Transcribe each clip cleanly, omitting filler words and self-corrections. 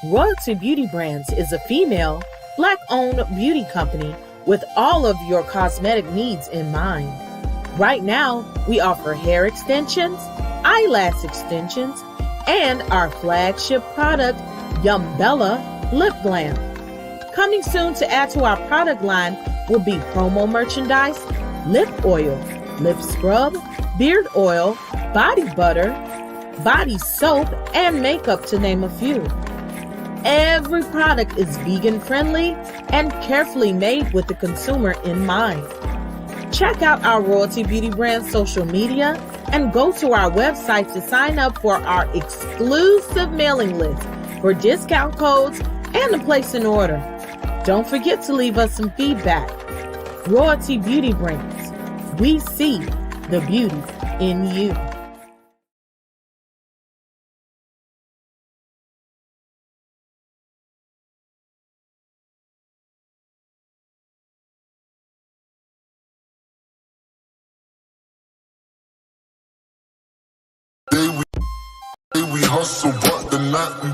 Royalty Beauty Brands is a female, Black-owned beauty company with all of your cosmetic needs in mind. Right now, we offer hair extensions, eyelash extensions, and our flagship product, Yum Bella Lip Glam. Coming soon to add to our product line will be promo merchandise, lip oil, lip scrub, beard oil, body butter, body soap, and makeup, to name a few. Every product is vegan friendly and carefully made with the consumer in mind. Check out our Royalty Beauty Brand social media and go to our website to sign up for our exclusive mailing list for discount codes and to place an order. Don't forget to leave us some feedback. Royalty Beauty Brands. We see the beauty in you. We hustle, but the night we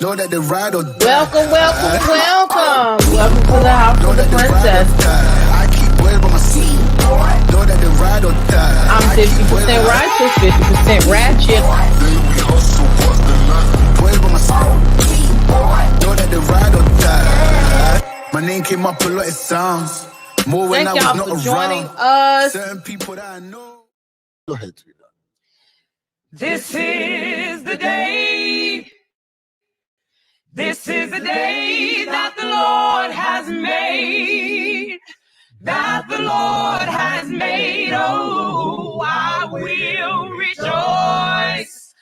know that the ride or die. Welcome to the House of the Princess. I keep worried about my seat. Know that the ride or die. I'm 50% righteous, 50% ratchet. We hustle, but the night worried about my seat. Know that the ride or die. My name came up a lot of sounds. More when Thank I was y'all not for joining around. us. Certain people that I know. Go ahead, Tweeter. This is the day. This is the day that the Lord has made. That the Lord has made. Oh, I will rejoice.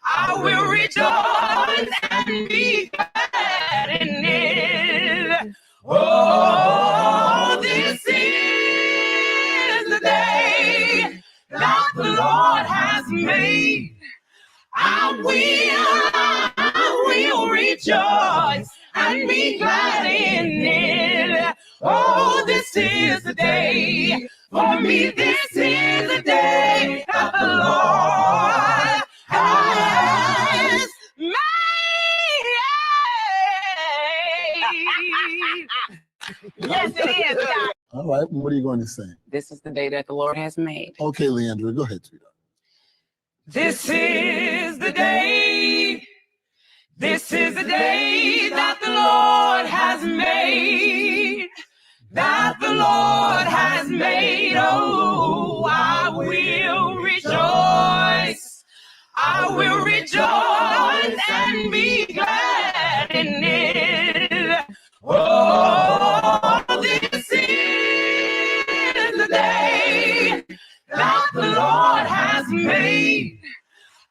I will rejoice and be glad in it. Oh, this is the day that the Lord has made. I will rejoice and be glad in it. Oh, this is the day for me. This is the day that the Lord has made. Yes, it is, God. All right, what are you going to say? This is the day that the Lord has made. Okay, Leandra, go ahead, Tweeter. This is the day. This is the day that the Lord has made. That the Lord has made. Oh, I will rejoice. I will rejoice and be glad in it. Oh, this is the day that the Lord has made.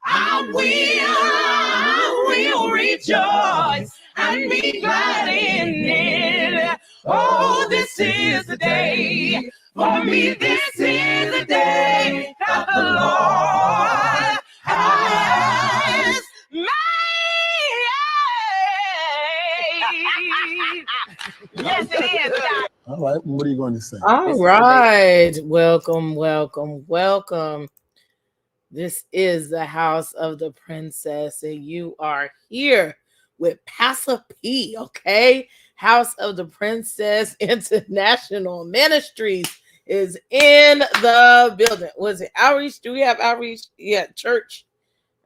I will rejoice and be glad in it. Oh, this is the day for me. This is the day that the Lord has made. Yes, it is, God. All right, what are you going to say? All right. Welcome. This is the House of the Princess, and you are here with Pastor P, okay? House of the Princess International Ministries is in the building. Was it outreach? Do we have outreach? Yeah, church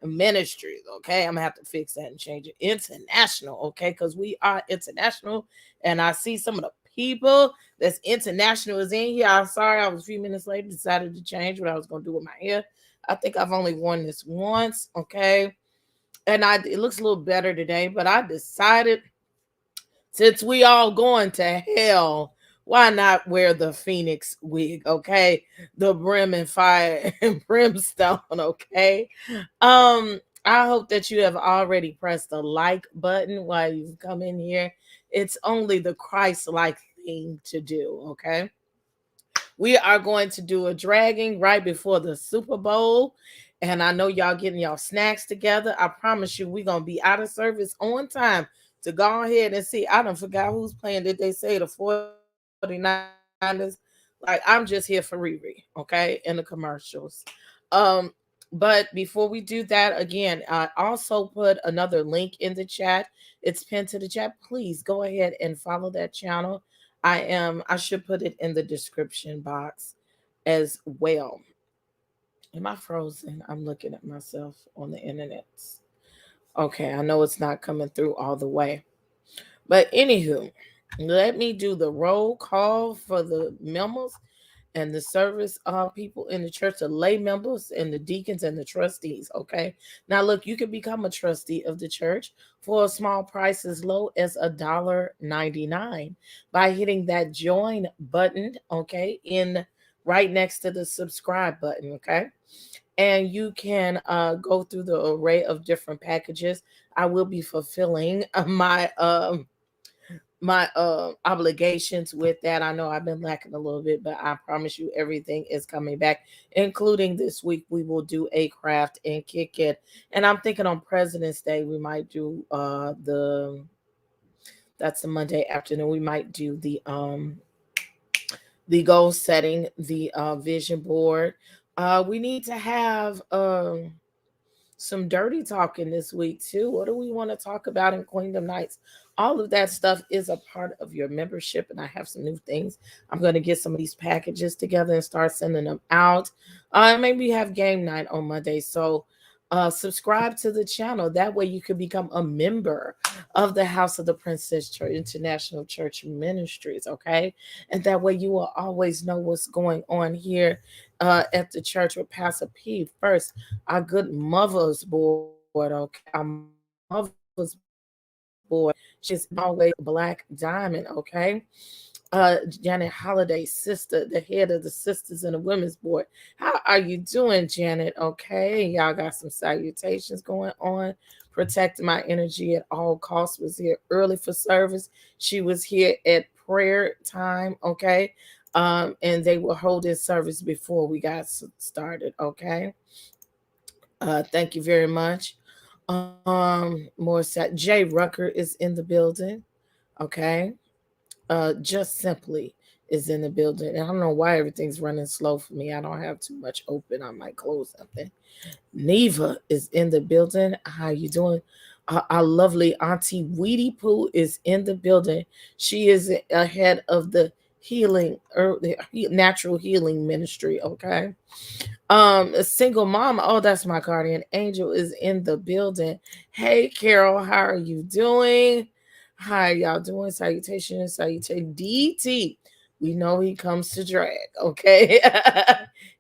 ministries, okay? I'm gonna have to fix that and change it. International, okay? Because we are international, and I see some of the people that's international is in here. I'm sorry, I was a few minutes late, decided to change what I was gonna do with my hair. I think I've only worn this once, okay? And it looks a little better today, but I decided since we all going to hell, why not wear the Phoenix wig, okay? The brim and fire and brimstone, okay? I hope that you have already pressed the like button while you've come in here. It's only the Christ-like thing to do, okay? We are going to do a dragging right before the Super Bowl. And I know y'all getting y'all snacks together. I promise you we're going to be out of service on time to go ahead and see. I don't forgot who's playing. Did they say the 49ers? Like, I'm just here for Riri, okay? In the commercials. But before we do that, again, I also put another link in the chat. It's pinned to the chat. Please go ahead and follow that channel. I should put it in the description box as well. Am I frozen? I'm looking at myself on the internet. Okay, I know it's not coming through all the way. But anywho, let me do the roll call for the members and the service people in the church, the lay members and the deacons and the trustees. Okay. Now look, you can become a trustee of the church for a small price as low as $1.99 by hitting that join button, okay, in right next to the subscribe button, okay. And you can go through the array of different packages. I will be fulfilling my obligations with that. I know I've been lacking a little bit, but I promise you everything is coming back, including this week we will do a craft and kick it. And I'm thinking on President's Day we might do that's the Monday afternoon. We might do the goal setting, the vision board. We need to have some dirty talking this week too. What do we want to talk about in Queendom Nights? All of that stuff is a part of your membership, and I have some new things. I'm going to get some of these packages together and start sending them out. Maybe have game night on Monday. So subscribe to the channel. That way you can become a member of the House of the Princess Church International Church Ministries, okay? And that way you will always know what's going on here at the church with Pastor P. First, our good mother's board, okay? Our mother's board. She's always Black Diamond, okay? Janet Holiday's sister, the head of the Sisters and the Women's Board. How are you doing, Janet? Okay, y'all got some salutations going on. Protecting my energy at all costs. Was here early for service. She was here at prayer time, okay? And they were holding service before we got started, okay? Thank you very much. Jay Rucker is in the building, okay? Just Simply is in the building. And I don't know why everything's running slow for me. I don't have too much open. I might close something. Neva is in the building. How you doing? Our lovely Auntie Weedy Poo is in the building. She is ahead of the natural healing ministry, okay? A single mom. Oh, that's my guardian angel is in the building. Hey, Carol, how are you doing? How y'all doing? Salutations, DT. We know he comes to drag, okay?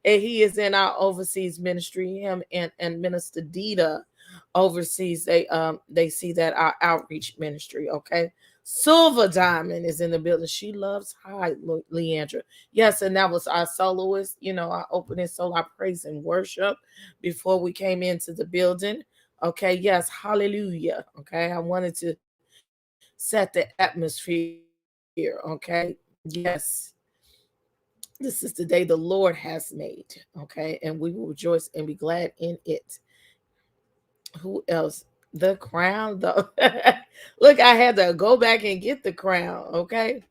And he is in our overseas ministry. Him and Minister Dita overseas. They see that our outreach ministry, okay? Silver Diamond is in the building. She loves hi, Leandra. Yes, and that was our soloist, our opening solo, our praise and worship before we came into the building. Okay, yes, hallelujah. Okay, I wanted to set the atmosphere, okay? Yes. This is the day the Lord has made, okay? And we will rejoice and be glad in it. Who else? The crown, though. Look, I had to go back and get the crown, okay?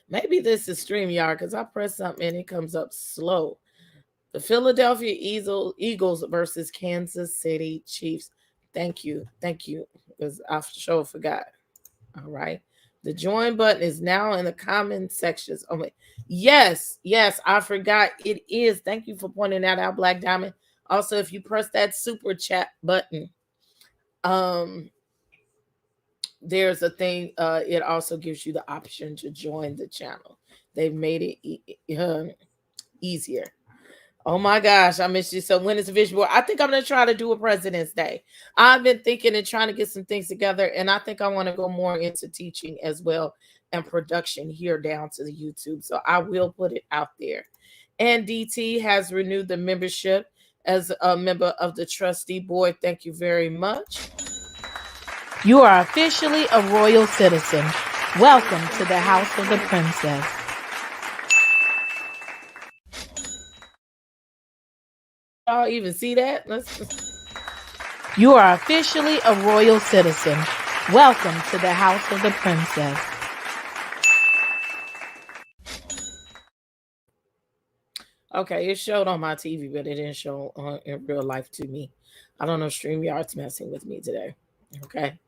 Maybe this is StreamYard because I press something and it comes up slow. The Philadelphia Eagles versus Kansas City Chiefs. Thank you. Because I sure forgot. All right. The join button is now in the comment sections. Oh, wait. Yes, I forgot. It is. Thank you for pointing that out, Black Diamond. Also, if you press that super chat button, there's a thing. It also gives you the option to join the channel. They've made it easier. Oh my gosh, I missed you. So when is the vision board? I think I'm going to try to do a President's Day. I've been thinking and trying to get some things together, and I think I want to go more into teaching as well and production here down to the YouTube. So I will put it out there. And DT has renewed the membership as a member of the trustee board. Thank you very much. You are officially a royal citizen. Welcome to the House of the Princess. Y'all even see that? You are officially a royal citizen. Welcome to the House of the Princess. Okay, it showed on my TV, but it didn't show on in real life to me. I don't know. StreamYard's messing with me today. Okay.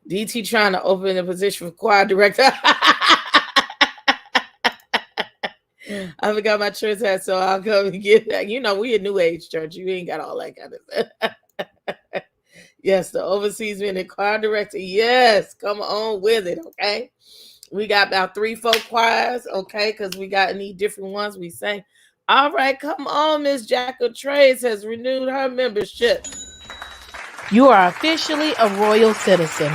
DT trying to open the position for choir director. I forgot my church hat, so I'll come and get that. You know, we a new age church. You ain't got all that kind of stuff. Yes, the overseas minute choir director. Yes, come on with it. Okay. We got about 3-4 choirs, okay, because we got any different ones we sang. All right, come on, Miss Jack of Trades has renewed her membership. You are officially a royal citizen.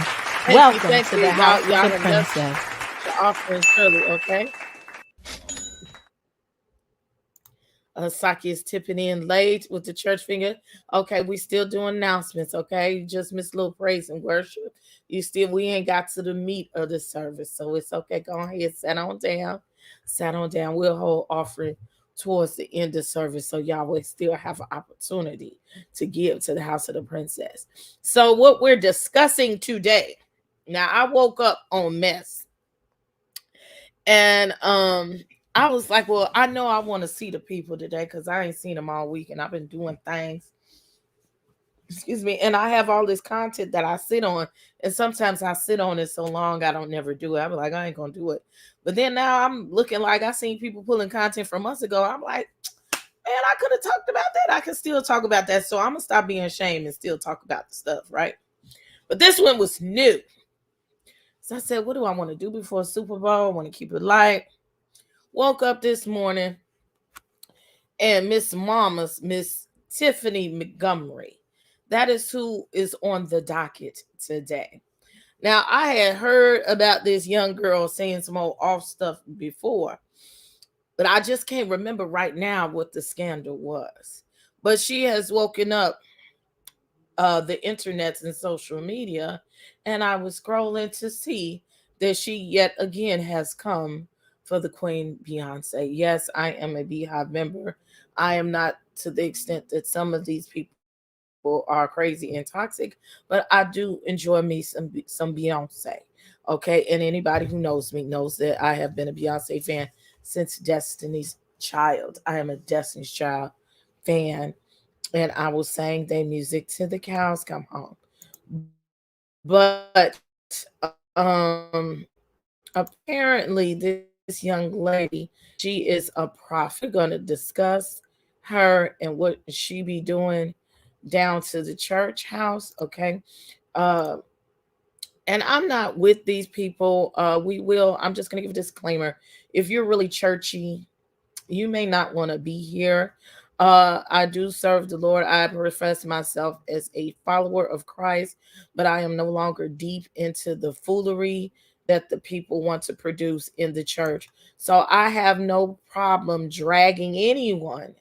Welcome to the house of the princess. The offering early, okay? Saki is tipping in late with the church finger. Okay, we still doing announcements, okay? You just missed a little praise and worship. We ain't got to the meat of the service, so it's okay. Go ahead, sit on down. We'll hold offering towards the end of service, so y'all will still have an opportunity to give to the house of the princess. So what we're discussing today, now I woke up on mess, and I was like, well, I know I want to see the people today because I ain't seen them all week and I've been doing things. Excuse me. And I have all this content that I sit on. And sometimes I sit on it so long I don't never do it. I'm like, I ain't going to do it. But then now I'm looking like I seen people pulling content from months ago. I'm like, man, I could have talked about that. I can still talk about that. So I'm going to stop being ashamed and still talk about the stuff, right? But this one was new. So I said, what do I want to do before Super Bowl? I want to keep it light. Woke up this morning and Miss Tiffany Montgomery, that is who is on the docket today. Now, I had heard about this young girl saying some old off stuff before, but I just can't remember right now what the scandal was. But she has woken up the internets and social media, and I was scrolling to see that she yet again has come for the Queen Beyonce. Yes, I am a Beehive member. I am not to the extent that some of these people are crazy and toxic, but I do enjoy me some Beyonce. Okay, and anybody who knows me knows that I have been a Beyonce fan since Destiny's Child. I am a Destiny's Child fan, and I will sing their music till the cows come home. But apparently this young lady, she is a prophet. We're going to discuss her and what she be doing down to the church house, okay? Uh and I'm not with these people. I'm just going to give a disclaimer. If you're really churchy, you may not want to be here. I do serve the Lord. I profess myself as a follower of Christ, but I am no longer deep into the foolery that the people want to produce in the church. So I have no problem dragging anyone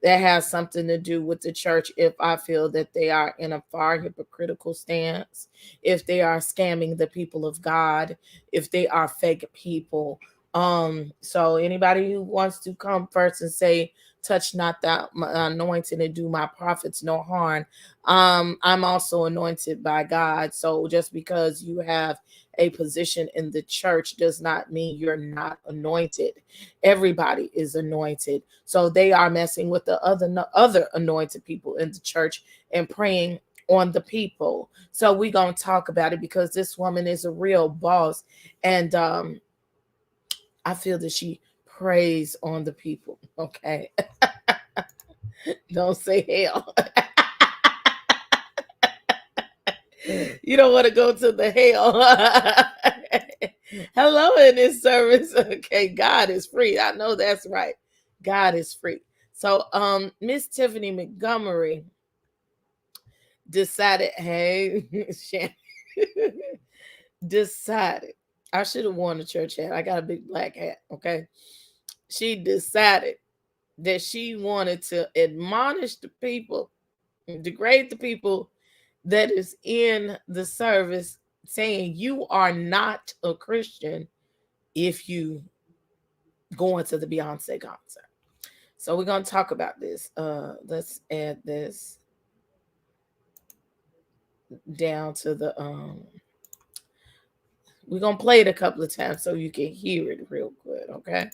that has something to do with the church if I feel that they are in a far hypocritical stance, if they are scamming the people of God, if they are fake people. So anybody who wants to come first and say, touch not that anointing and do my prophets no harm. I'm also anointed by God. So just because you have a position in the church does not mean you're not anointed. Everybody is anointed. So they are messing with the other anointed people in the church and preying on the people. So we're going to talk about it because this woman is a real boss. And I feel that she preys on the people. Okay. Don't say hell. You don't want to go to the hell. Hello in this service. Okay, God is free. I know that's right. God is free. So Miss Tiffany Montgomery decided, hey, decided. I should have worn a church hat. I got a big black hat. Okay. She decided that she wanted to admonish the people, degrade the people that is in the service, saying you are not a Christian if you go into the Beyonce concert. So we're going to talk about this. Let's add this down to the we're going to play it a couple of times so you can hear it real good, okay?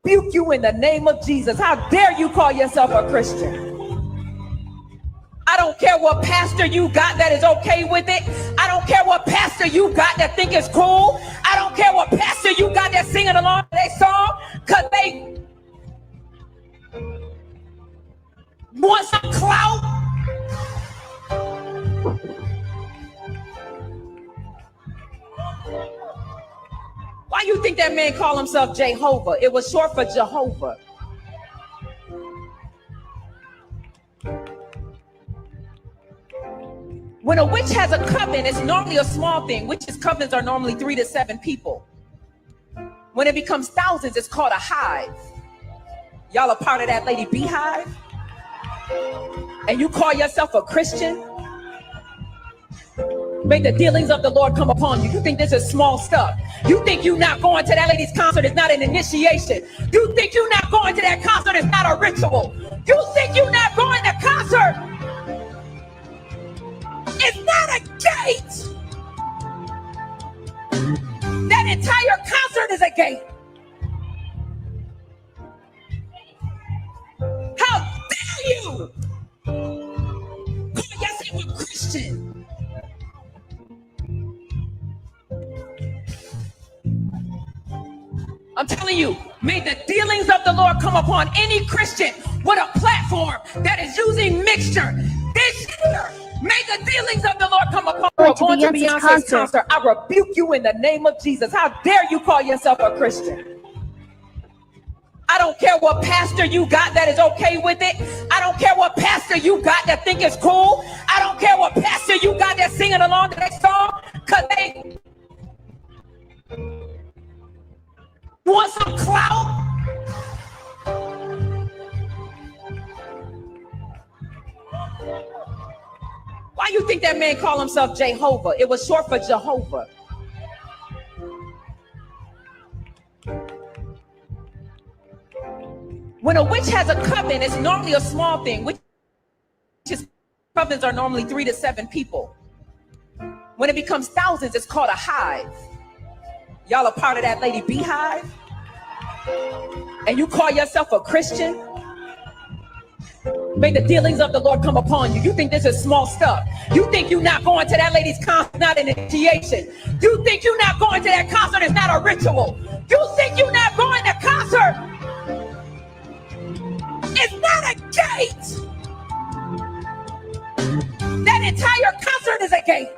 rebuke you in the name of Jesus. How dare you call yourself a Christian? I don't care what pastor you got that is okay with it. I don't care what pastor you got that think it's cool. I don't care what pastor you got that's singing along to their song because they want some clout. Why you think that man called himself Jehovah? It was short for Jehovah. When a witch has a coven, it's normally a small thing. Witches' covens are normally 3 to 7 people. When it becomes thousands, it's called a hive. Y'all are part of that lady beehive? And you call yourself a Christian? May the dealings of the Lord come upon you. You think this is small stuff. You think you not going to that lady's concert is not an initiation. You think you not going to that concert is not a ritual. You think you not going to concert it's not a gate. That entire concert is a gate. How dare you call yourself a Christian? I'm telling you, may the dealings of the Lord come upon any Christian with a platform that is using mixture this year. May the dealings of the Lord come upon you. Going to Beyonce's concert. I rebuke you in the name of Jesus. How dare you call yourself a Christian? I don't care what pastor you got that is okay with it. I don't care what pastor you got that think it's cool. I don't care what pastor you got that's singing along to that song because they want some clout. Why you think that man called himself Jehovah? It was short for Jehovah. When a witch has a coven, it's normally a small thing. Witches' covens are normally 3 to 7 people. When it becomes thousands, it's called a hive. Y'all are part of that lady beehive? And you call yourself a Christian? May the dealings of the Lord come upon you. You think this is small stuff. You think you not going to that lady's concert is not an initiation. You think you not going to that concert is not a ritual. You think you not going to concert it's not a gate. That entire concert is a gate.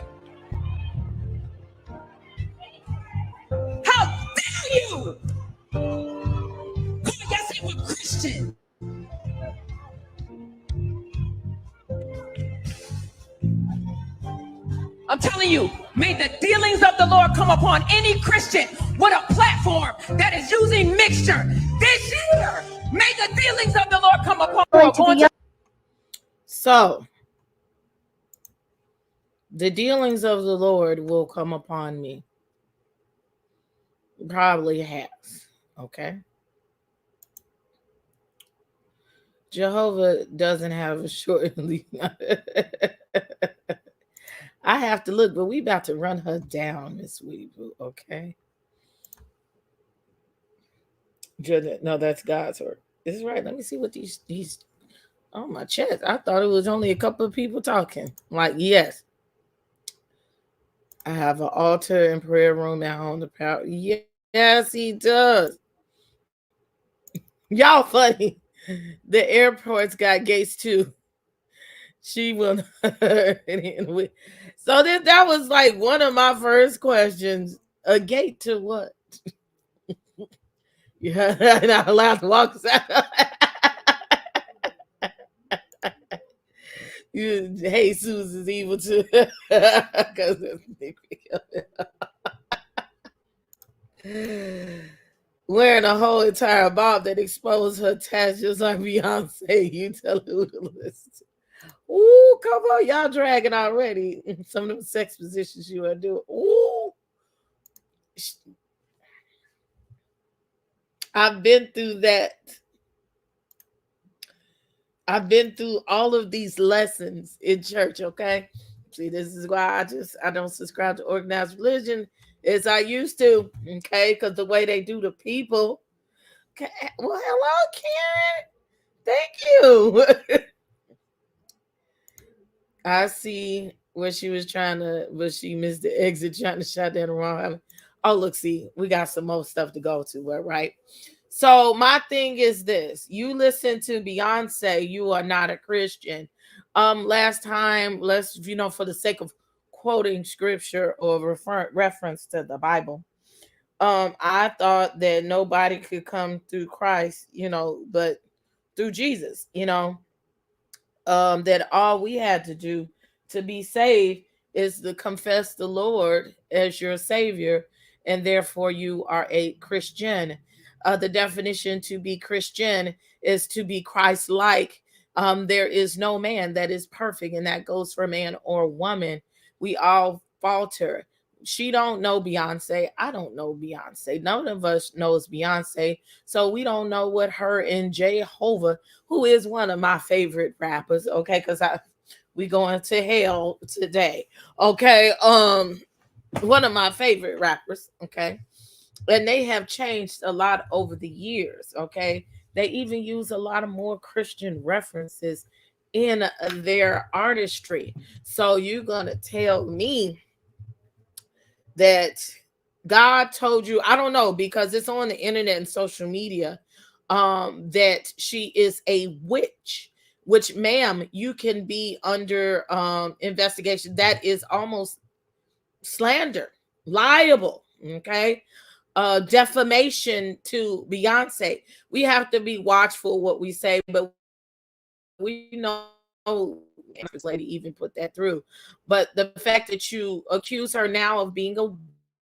How dare you call yourself a Christian? I'm telling you, may the dealings of the Lord come upon any Christian with a platform that is using mixture this year. May the dealings of the Lord come upon you. So, the dealings of the Lord will come upon me. Probably has. Okay. Jehovah doesn't have a short lead. I have to look, but we about to run her down, Miss Weevil. Okay. No, that's God's work. This is right. Let me see what these on my chest. I thought it was only a couple of people talking. Like, yes. I have an altar and prayer room at home. The power. Yes, he does. Y'all funny. The airport's got gates too. She will not. So that was like one of my first questions. A gate to what? You're not allowed to walk outside. Jesus is evil too. Wearing a whole entire bob that exposed her tats just like Beyonce. You tell who to listen to. Ooh, come on, y'all dragging already. Some of them sex positions you are doing. Ooh. I've been through that. I've been through all of these lessons in church, okay? See, this is why I don't subscribe to organized religion as I used to, okay? Because the way they do the people, Well, hello, Karen. Thank you. I see where she was trying to, but she missed the exit trying to shut down the wrong. Oh, look, see, we got some more stuff to go to, right? So my thing is this: you listen to Beyonce, you are not a Christian. Last time, let's for the sake of quoting scripture or reference to the Bible, I thought that nobody could come through Christ, but through Jesus, that all we had to do to be saved is to confess the Lord as your Savior, and therefore you are a Christian. The definition to be Christian is to be Christ-like. There is no man that is perfect, and that goes for man or woman. We all falter. She don't know Beyonce. I don't know Beyonce. None of us knows Beyonce. So we don't know what her and Jehovah, who is one of my favorite rappers, okay, because we going to hell today. Okay. One of my favorite rappers, okay. And they have changed a lot over the years, okay. They even use a lot of more Christian references in their artistry. So you're gonna tell me that God told you, I don't know, because it's on the internet and social media, that she is a witch, which, ma'am, you can be under investigation. That is almost slander, liable, okay? Defamation to Beyonce. We have to be watchful what we say, but we know this lady even put that through. But the fact that you accuse her now of being a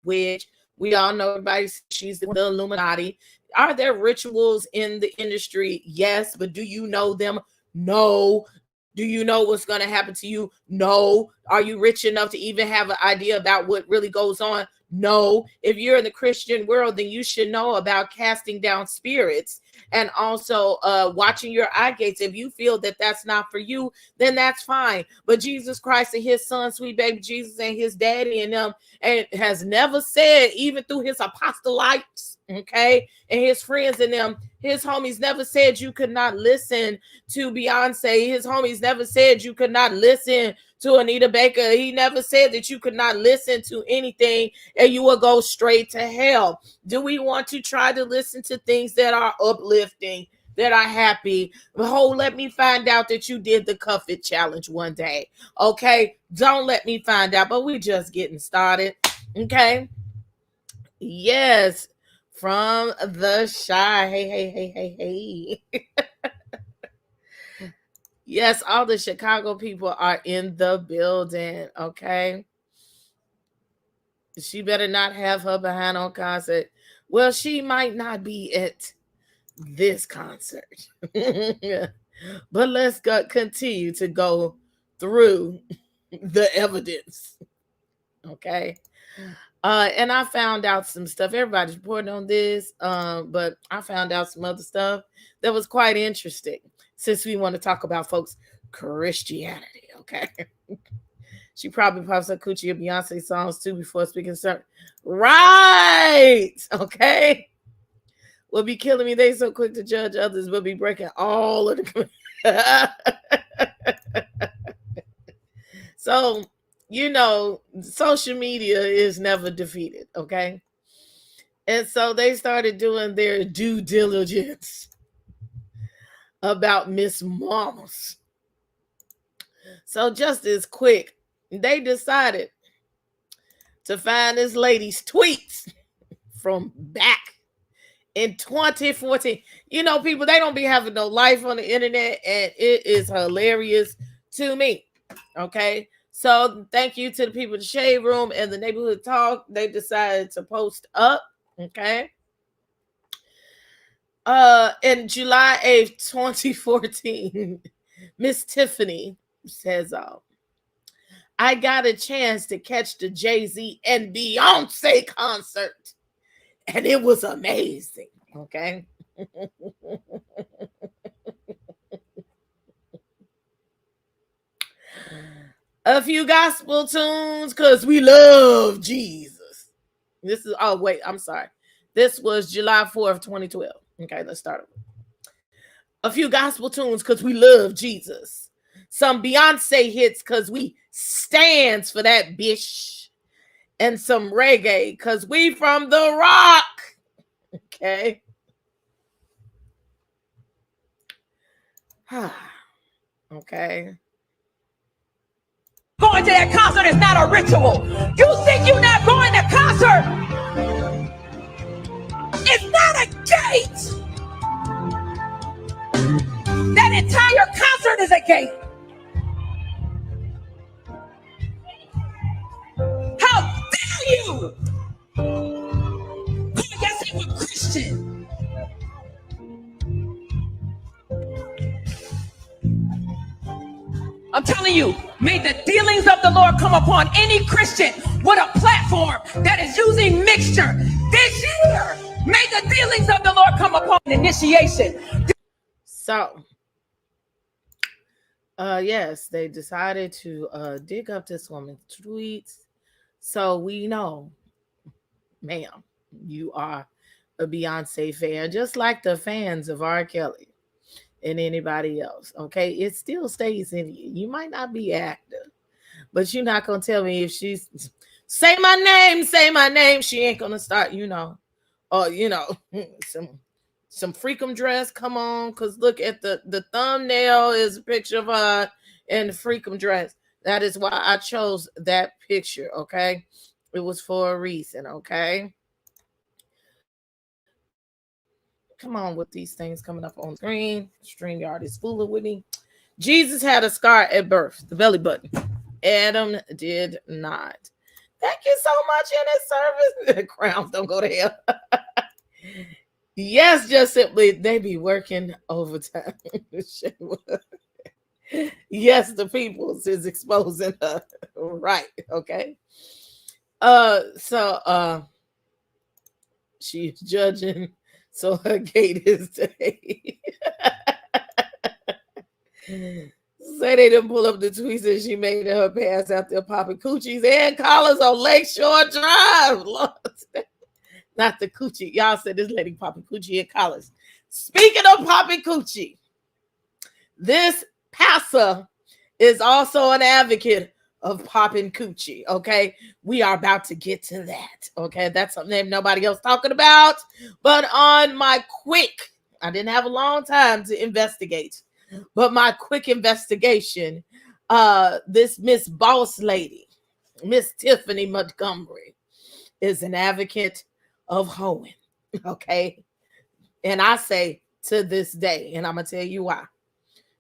witch, we all know everybody she's the Illuminati. Are there rituals in the industry? Yes, but do you know them? No. Do you know what's going to happen to you? No. Are you rich enough to even have an idea about what really goes on? No. If you're in the Christian world, then you should know about casting down spirits and also watching your eye gates. If you feel that that's not for you, then that's fine. But Jesus Christ and his son, sweet baby Jesus, and his daddy and them, and has never said, even through his apostolites, okay, and his friends and them, his homies never said you could not listen to Beyonce. His homies never said you could not listen to Anita Baker. He never said that you could not listen to anything and you will go straight to hell. Do we want to try to listen to things that are uplifting, that are happy? Let me find out that you did the Cuff It challenge one day. Okay, don't let me find out, but we're just getting started. Okay, yes, from the shy. Hey. Yes, all the Chicago people are in the building, okay? She better not have her behind on concert. Well, she might not be at this concert. But let's continue to go through the evidence, okay? And I found out some stuff. Everybody's reporting on this, but I found out some other stuff that was quite interesting, since we want to talk about folks' Christianity, okay? She probably pops up coochie of Beyonce songs too before speaking certain. Right, okay? Will be killing me. They so quick to judge others, will be breaking all of the. So, social media is never defeated, okay? And so they started doing their due diligence about Miss Mamas. So just as quick, they decided to find this lady's tweets from back in 2014. People, they don't be having no life on the internet, and it is hilarious to me. Okay, so thank you to the people in the Shade Room and the Neighborhood Talk. They decided to post up. Okay. In July 8th, 2014, Miss Tiffany says, I got a chance to catch the Jay-Z and Beyonce concert, and it was amazing. Okay. A few gospel tunes, because we love Jesus. I'm sorry. This was July 4th, 2012. Okay, let's start. A few gospel tunes because we love Jesus. Some Beyonce hits because we stands for that bitch. And some reggae because we from the rock. Okay. Okay. Going to that concert is not a ritual. You think you're not going to concert? It's not a gate. That entire concert is a gate. How dare you? Call yourself a Christian. I'm telling you, may the dealings of the Lord come upon any Christian with a platform that is using mixture this year. May the dealings of the Lord come upon initiation. So, yes, they decided to dig up this woman's tweets. So we know, ma'am, you are a Beyonce fan, just like the fans of R. Kelly and anybody else. Okay, it still stays in you. You might not be active, but you're not gonna tell me if she's say my name. She ain't gonna start, or some freakum dress. Come on, because look at the thumbnail is a picture of her in the freakum dress. That is why I chose that picture. Okay, it was for a reason. Okay. Come on with these things coming up on screen. StreamYard is fooling with me. Jesus had a scar at birth, the belly button. Adam did not. Thank you so much in his service. Crowns don't go to hell. Yes, just simply, they be working overtime. Yes, the people's is exposing her. Right, okay. So she's judging. So her gate is today. Say they didn't pull up the tweets that she made in her past after popping coochies and collars on Lakeshore Drive. Lord. Not the coochie. Y'all said this lady popping coochie and collars. Speaking of popping coochie, this pastor is also an advocate of popping coochie. Okay, we are about to get to that. Okay, that's something nobody else talking about. But on my quick, I didn't have a long time to investigate, but my quick investigation, this Miss Boss Lady, Miss Tiffany Montgomery, is an advocate of hoeing. Okay, and I say to this day, and I'm gonna tell you why.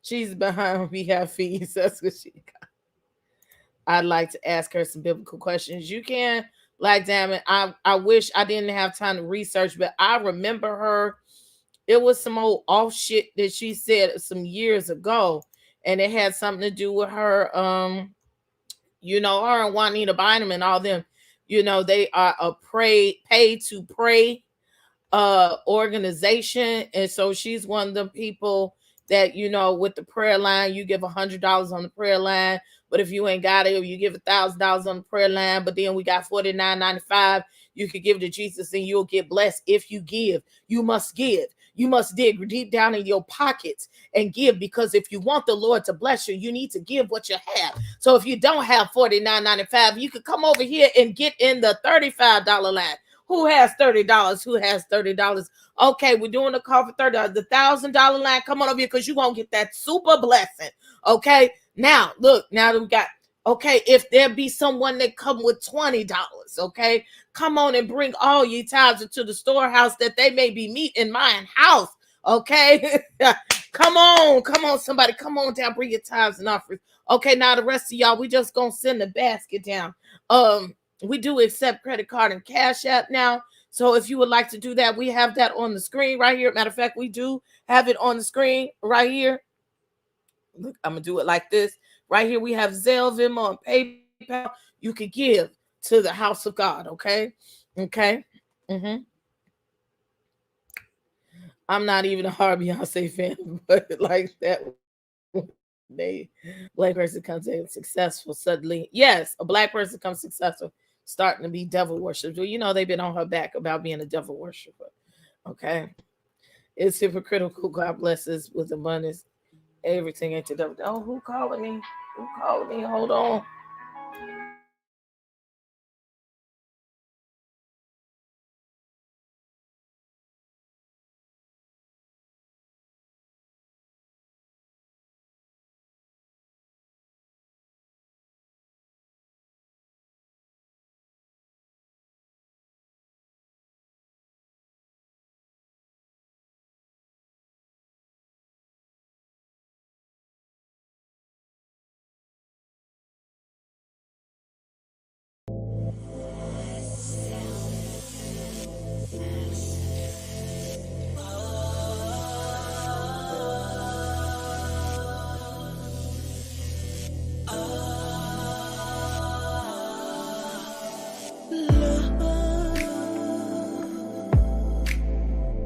She's behind rehab fees. That's what she got. I'd like to ask her some biblical questions. You can, like, damn it. I wish I didn't have time to research, but I remember her. It was some old off shit that she said some years ago, and it had something to do with her. Her and Juanita Bynum and all them. They are a pay to pray organization, and so she's one of the people that with the prayer line, you give $100 on the prayer line. But if you ain't got it, you give $1,000 on the prayer line. But then we got $49.95. You could give to Jesus and you'll get blessed. If you give, you must give. You must dig deep down in your pockets and give, because if you want the Lord to bless you, you need to give what you have. So if you don't have $49.95, you could come over here and get in the $35 line. Who has $30? Who has $30? Okay, we're doing a call for $30. The $1,000 line, come on over here because you're going to get that super blessing. Okay, now, look, now that we got, okay, if there be someone that come with $20, okay, come on and bring all your tithes into the storehouse that they may be meat in mine house, okay? Come on, somebody, come on down, bring your tithes and offerings. Okay, now the rest of y'all, we just going to send the basket down. We do accept credit card and Cash App now. So if you would like to do that, we have that on the screen right here. Matter of fact, we do have it on the screen right here. Look, I'm going to do it like this. Right here, we have Zelle, Venmo, and PayPal. You could give to the house of God, okay? Okay? I'm not even a hard Beyonce fan, but like that, black person comes in successful suddenly. Yes, a black person comes successful, starting to be devil worshippers. They've been on her back about being a devil worshiper. Okay. It's hypocritical. God blesses with abundance. Everything ain't to double. Oh, who calling me? Who calling me? Hold on.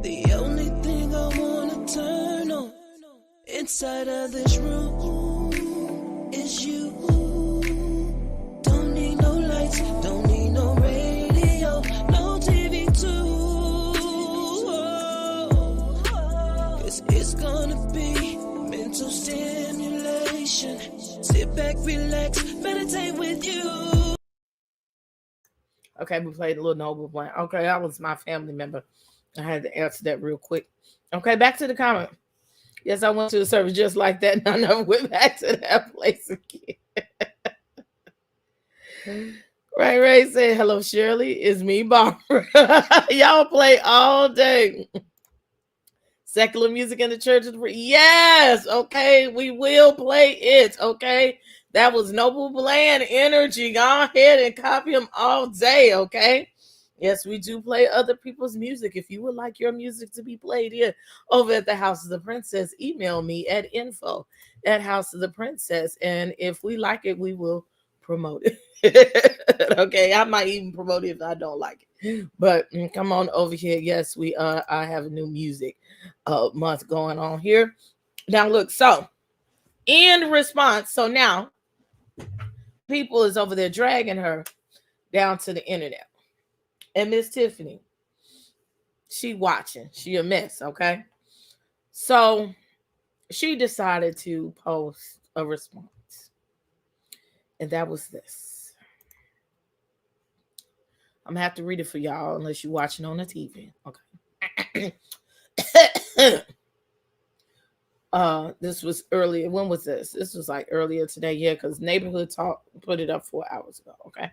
The only thing I wanna turn on inside of this room is you. Don't need no lights, don't need no radio, no TV too. 'Cause it's gonna be mental stimulation. Sit back, relax, meditate with you. Okay, we played a little Noble Blanc. Okay, that was my family member. I had to answer that real quick. Okay, back to the comment. Yes, I went to the service just like that, and I never went back to that place again. Ray said, hello, Shirley. It's me, Barbara. Y'all play all day. Secular music in the church is free. Yes, okay, we will play it, okay? That was Noble Bland energy. Go ahead and copy them all day, okay? Yes, we do play other people's music. If you would like your music to be played here over at the House of the Princess, email me at info@House of the Princess. And if we like it, we will promote it. Okay, I might even promote it if I don't like it. But come on over here. Yes, I have a new music month going on here. Now look, so in response, so now people is over there dragging her down to the internet. And Miss Tiffany, she watching. She a mess, okay? So she decided to post a response. And that was this. I'm going to have to read it for y'all unless you're watching on the TV. Okay. This was earlier. When was this? This was like earlier today. Yeah, because Neighborhood Talk put it up 4 hours ago. Okay.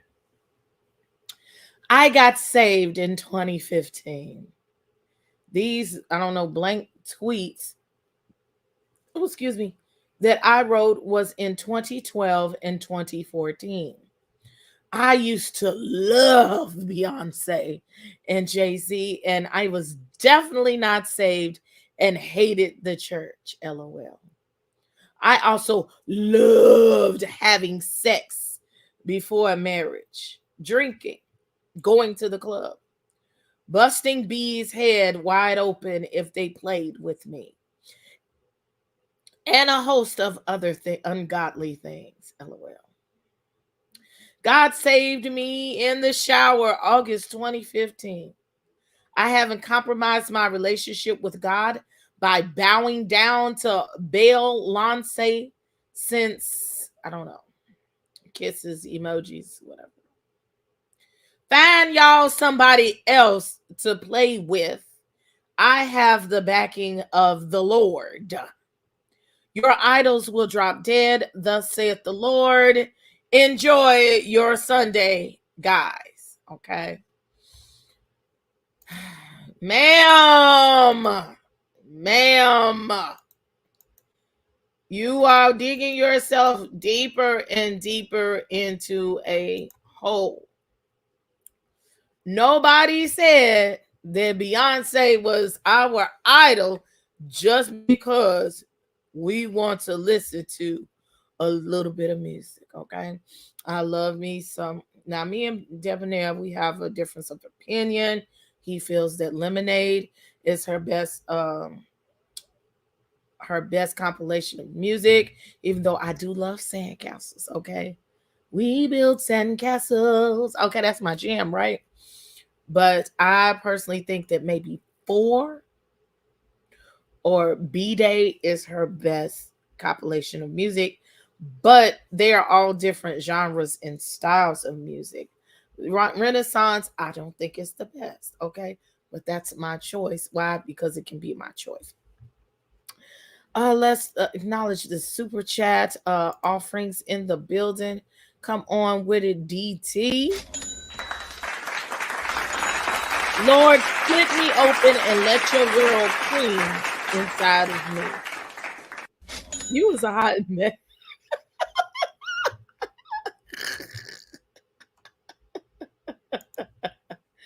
I got saved in 2015. These, I don't know, blank tweets, oh, excuse me, that I wrote was in 2012 and 2014. I used to love Beyonce and Jay-Z, and I was definitely not saved and hated the church, LOL. I also loved having sex before marriage, drinking, going to the club, busting B's head wide open if they played with me, and a host of other ungodly things, LOL. God saved me in the shower August 2015. I haven't compromised my relationship with God by bowing down to Beyonce since, I don't know, kisses, emojis, whatever. Find y'all somebody else to play with. I have the backing of the Lord. Your idols will drop dead, thus saith the Lord. Enjoy your Sunday, guys. Okay. Ma'am, you are digging yourself deeper and deeper into a hole. Nobody said that Beyonce was our idol just because we want to listen to a little bit of music, okay? I love me some. Now, me and Debonair, we have a difference of opinion. He feels that Lemonade is her best compilation of music, even though I do love Sandcastles, okay? We build sandcastles. Okay, that's my jam, right? But I personally think that maybe 4 or B-Day is her best compilation of music, but they are all different genres and styles of music. Renaissance, I don't think it's the best, okay? But that's my choice. Why? Because it can be my choice. Let's acknowledge the super chat offerings in the building. Come on with it, DT. Lord, split me open and let your world queen inside of me. You was a hot mess.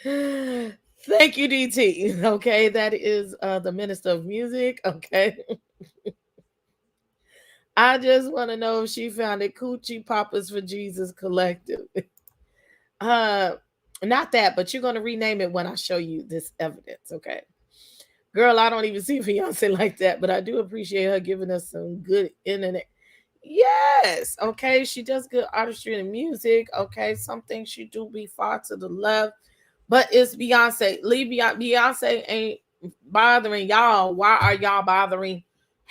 Thank you, DT. Okay, that is the Minister of Music. Okay. I just want to know if she found it Coochie Papas for Jesus Collective. Not that, but you're gonna rename it when I show you this evidence, okay? Girl, I don't even see Beyonce like that, but I do appreciate her giving us some good internet. Yes, okay, she does good artistry and music. Okay, some things she do be far to the left, but it's Beyonce. Leave Beyonce ain't bothering y'all. Why are y'all bothering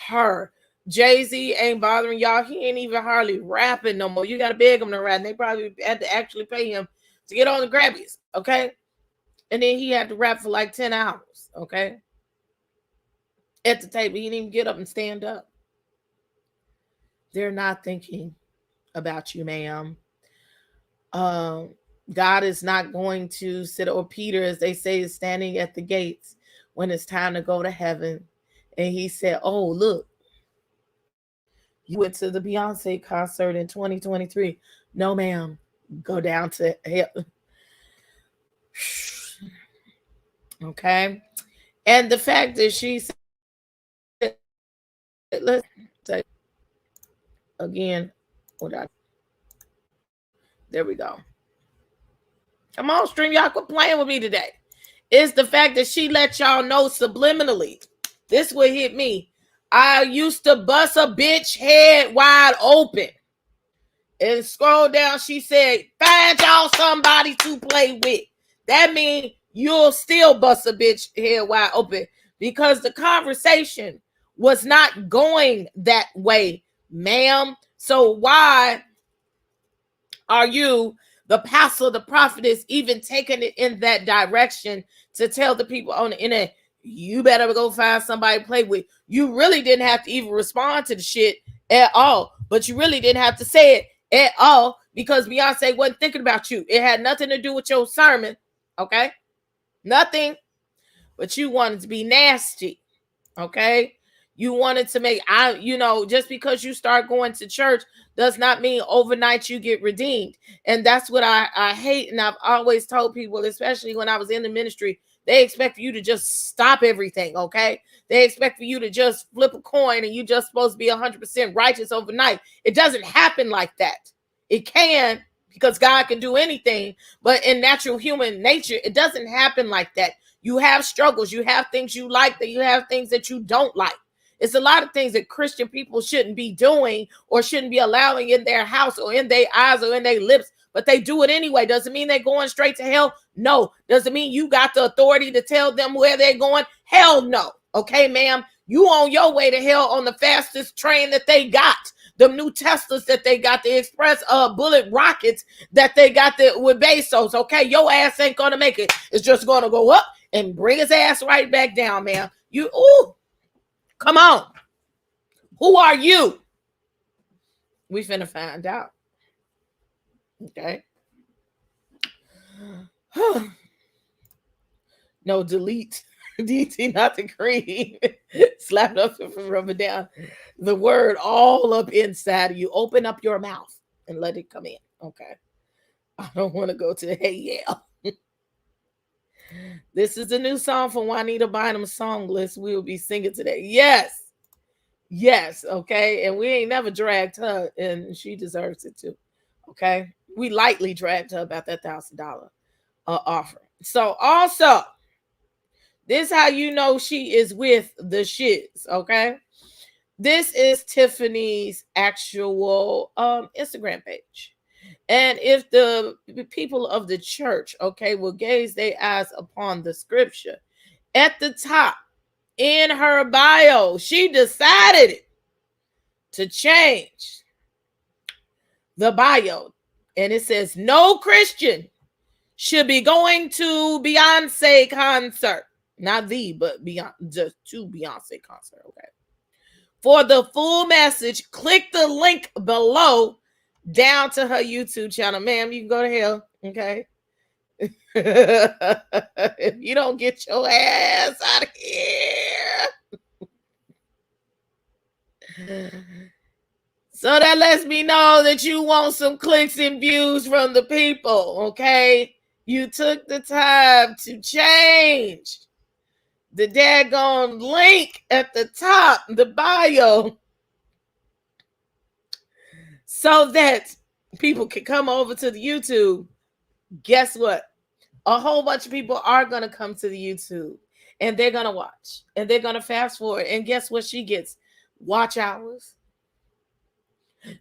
her? Jay-Z ain't bothering y'all. He ain't even hardly rapping no more. You gotta beg him to rap. And they probably had to actually pay him to get on the Grammys, okay? And then he had to rap for like 10 hours, okay? At the table, he didn't even get up and stand up. They're not thinking about you, ma'am. God is not going to sit, or Peter, as they say, is standing at the gates when it's time to go to heaven. And he said, oh, look, you went to the Beyonce concert in 2023. No, ma'am, go down to hell. Okay. And the fact that she said, let's say again, there we go. Come on, stream, y'all quit playing with me today. It's the fact that she let y'all know subliminally. This would hit me. I used to bust a bitch head wide open. And scroll down, she said, find y'all somebody to play with. That means you'll still bust a bitch head wide open, because the conversation was not going that way, ma'am. So why are you, the pastor, the prophetess, even taking it in that direction to tell the people on the internet, you better go find somebody to play with? You really didn't have to even respond to the shit at all, but you really didn't have to say it at all, because Beyonce wasn't thinking about you. It had nothing to do with your sermon, okay? Nothing. But you wanted to be nasty, okay? You wanted to make, just because you start going to church does not mean overnight you get redeemed. And that's what I hate. And I've always told people, especially when I was in the ministry, they expect you to just stop everything, okay? They expect for you to just flip a coin and you just supposed to be 100% righteous overnight. It doesn't happen like that. It can, because God can do anything, but in natural human nature, it doesn't happen like that. You have struggles. You have things you like, that you have things that you don't like. It's a lot of things that Christian people shouldn't be doing or shouldn't be allowing in their house or in their eyes or in their lips, but they do it anyway. Doesn't mean they're going straight to hell. No. Doesn't mean you got the authority to tell them where they're going. Hell no. Okay, ma'am. You on your way to hell on the fastest train that they got. The new Teslas that they got, the express bullet rockets that they got with Bezos. Okay, your ass ain't gonna make it. It's just gonna go up and bring his ass right back down, ma'am. Come on. Who are you? We finna find out. Okay. No, delete. DT, not the cream. Slap it up and rub it down. The word all up inside of you. Open up your mouth and let it come in. Okay. I don't want to go to hey yeah. This is the new song from Juanita Bynum's song list. We will be singing today. Yes. Yes. Okay. And we ain't never dragged her, and she deserves it too. Okay. We lightly dragged her about that $1,000 offering. So also, this is how you know she is with the shits. Okay. This is Tiffany's actual Instagram page. And if the people of the church, okay, will gaze their eyes upon the scripture, at the top, in her bio, she decided to change the bio. And it says, no Christian should be going to Beyonce concert. Not but just to Beyonce concert, okay? For the full message, click the link below down to her YouTube channel. Ma'am, you can go to hell, okay? If you don't get your ass out of here. So that lets me know that you want some clicks and views from the people, okay? You took the time to change the daggone link at the top, the bio, so that people can come over to the YouTube. Guess what? A whole bunch of people are going to come to the YouTube and they're going to watch and they're going to fast forward. And guess what she gets? Watch hours,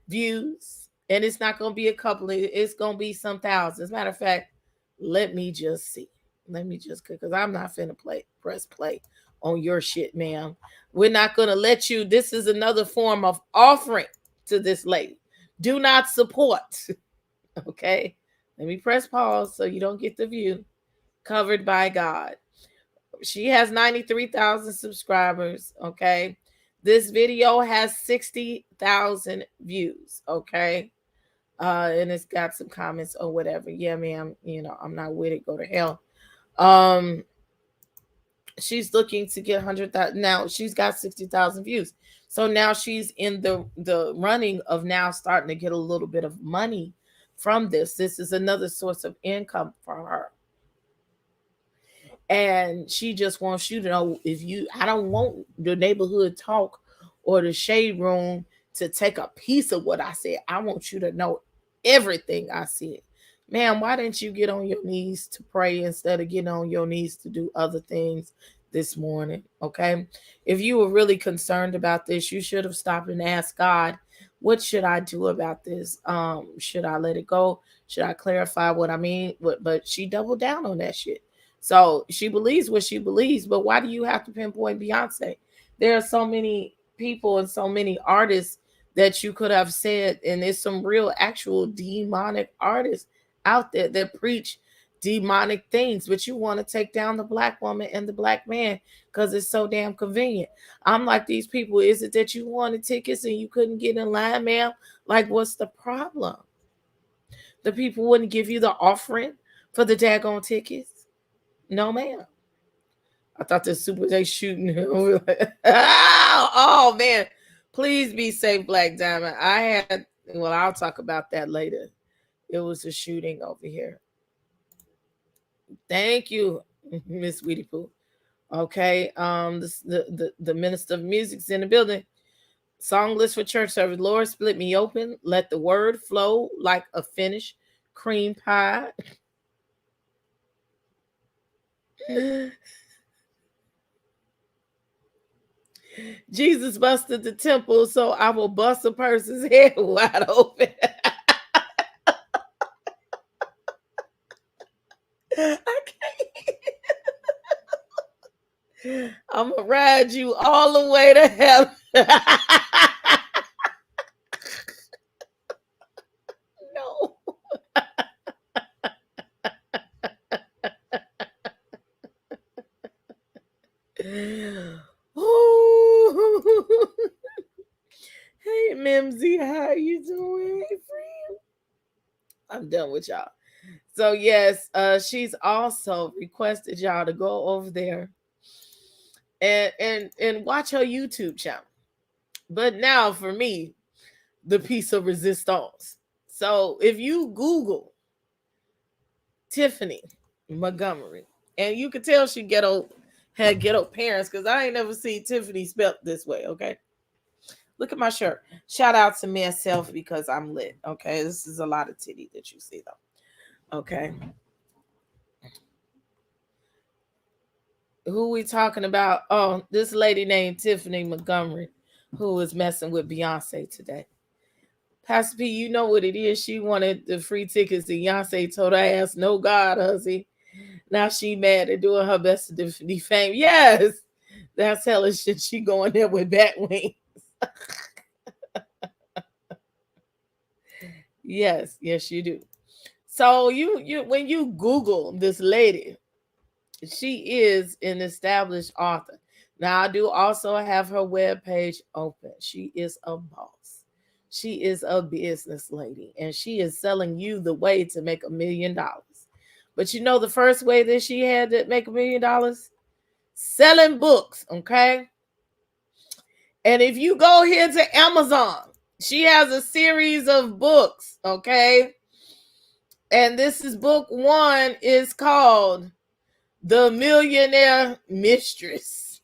views, and it's not going to be a couple. It's going to be some thousands. As a matter of fact, let me just see. Let me just, because I'm not finna press play on your shit, ma'am. We're not going to let you. This is another form of offering to this lady. Do not support. Okay. Let me press pause so you don't get the view. Covered by God. She has 93,000 subscribers. Okay. This video has 60,000 views. Okay. And it's got some comments or whatever. Yeah, ma'am. You know, I'm not with it. Go to hell. She's looking to get 100,000. Now she's got 60,000 views. So now she's in the running of now starting to get a little bit of money from this. This is another source of income for her. And she just wants you to know, I don't want the neighborhood talk or the shade room to take a piece of what I said. I want you to know everything I said. Ma'am, why didn't you get on your knees to pray instead of getting on your knees to do other things this morning? Okay. If you were really concerned about this, you should have stopped and asked God, what should I do about this? Should I let it go? Should I clarify what I mean? But she doubled down on that shit. So she believes what she believes, but why do you have to pinpoint Beyonce? There are so many people and so many artists that you could have said, and there's some real actual demonic artists out there that preach demonic things, but you want to take down the black woman and the black man because it's so damn convenient. I'm like, these people, is it that you wanted tickets and you couldn't get in line, ma'am? Like, what's the problem? The people wouldn't give you the offering for the daggone tickets? No, ma'am. I thought this super they shooting him. Oh man, please be safe, Black Diamond. I'll talk about that later. It was a shooting over here. Thank you, Miss Weedy Poo. Okay, the minister of music's in the building. Song list for church service. Lord, split me open. Let the word flow like a finished cream pie. Jesus busted the temple, so I will bust a person's head wide open. I can't. I'm gonna ride you all the way to hell. No. Hey Mimsy, how you doing? Hey friend. I'm done with y'all. So yes, she's also requested y'all to go over there and watch her YouTube channel. But now for me, the piece of resistance. So if you Google Tiffany Montgomery, and you can tell she had ghetto parents, because I ain't never seen Tiffany spelt this way. Okay, look at my shirt. Shout out to myself because I'm lit. Okay, this is a lot of titty that you see though. Okay, who we talking about? Oh, this lady named Tiffany Montgomery, who is messing with Beyonce today. Pastor P, you know what it is. She wanted the free tickets. Beyonce told her ass, no God, hussy. Now she mad at doing her best to defame. Yes, That's hellish shit. She going there with bat wings. Yes, yes, you do. So you when you Google this lady, she is an established author. Now I do also have her webpage open. She is a boss. She is a business lady, and she is selling you the way to make $1 million. But you know the first way that she had to make $1 million? Selling books, okay? And if you go here to Amazon, she has a series of books, okay? And this is book 1 is called The Millionaire Mistress.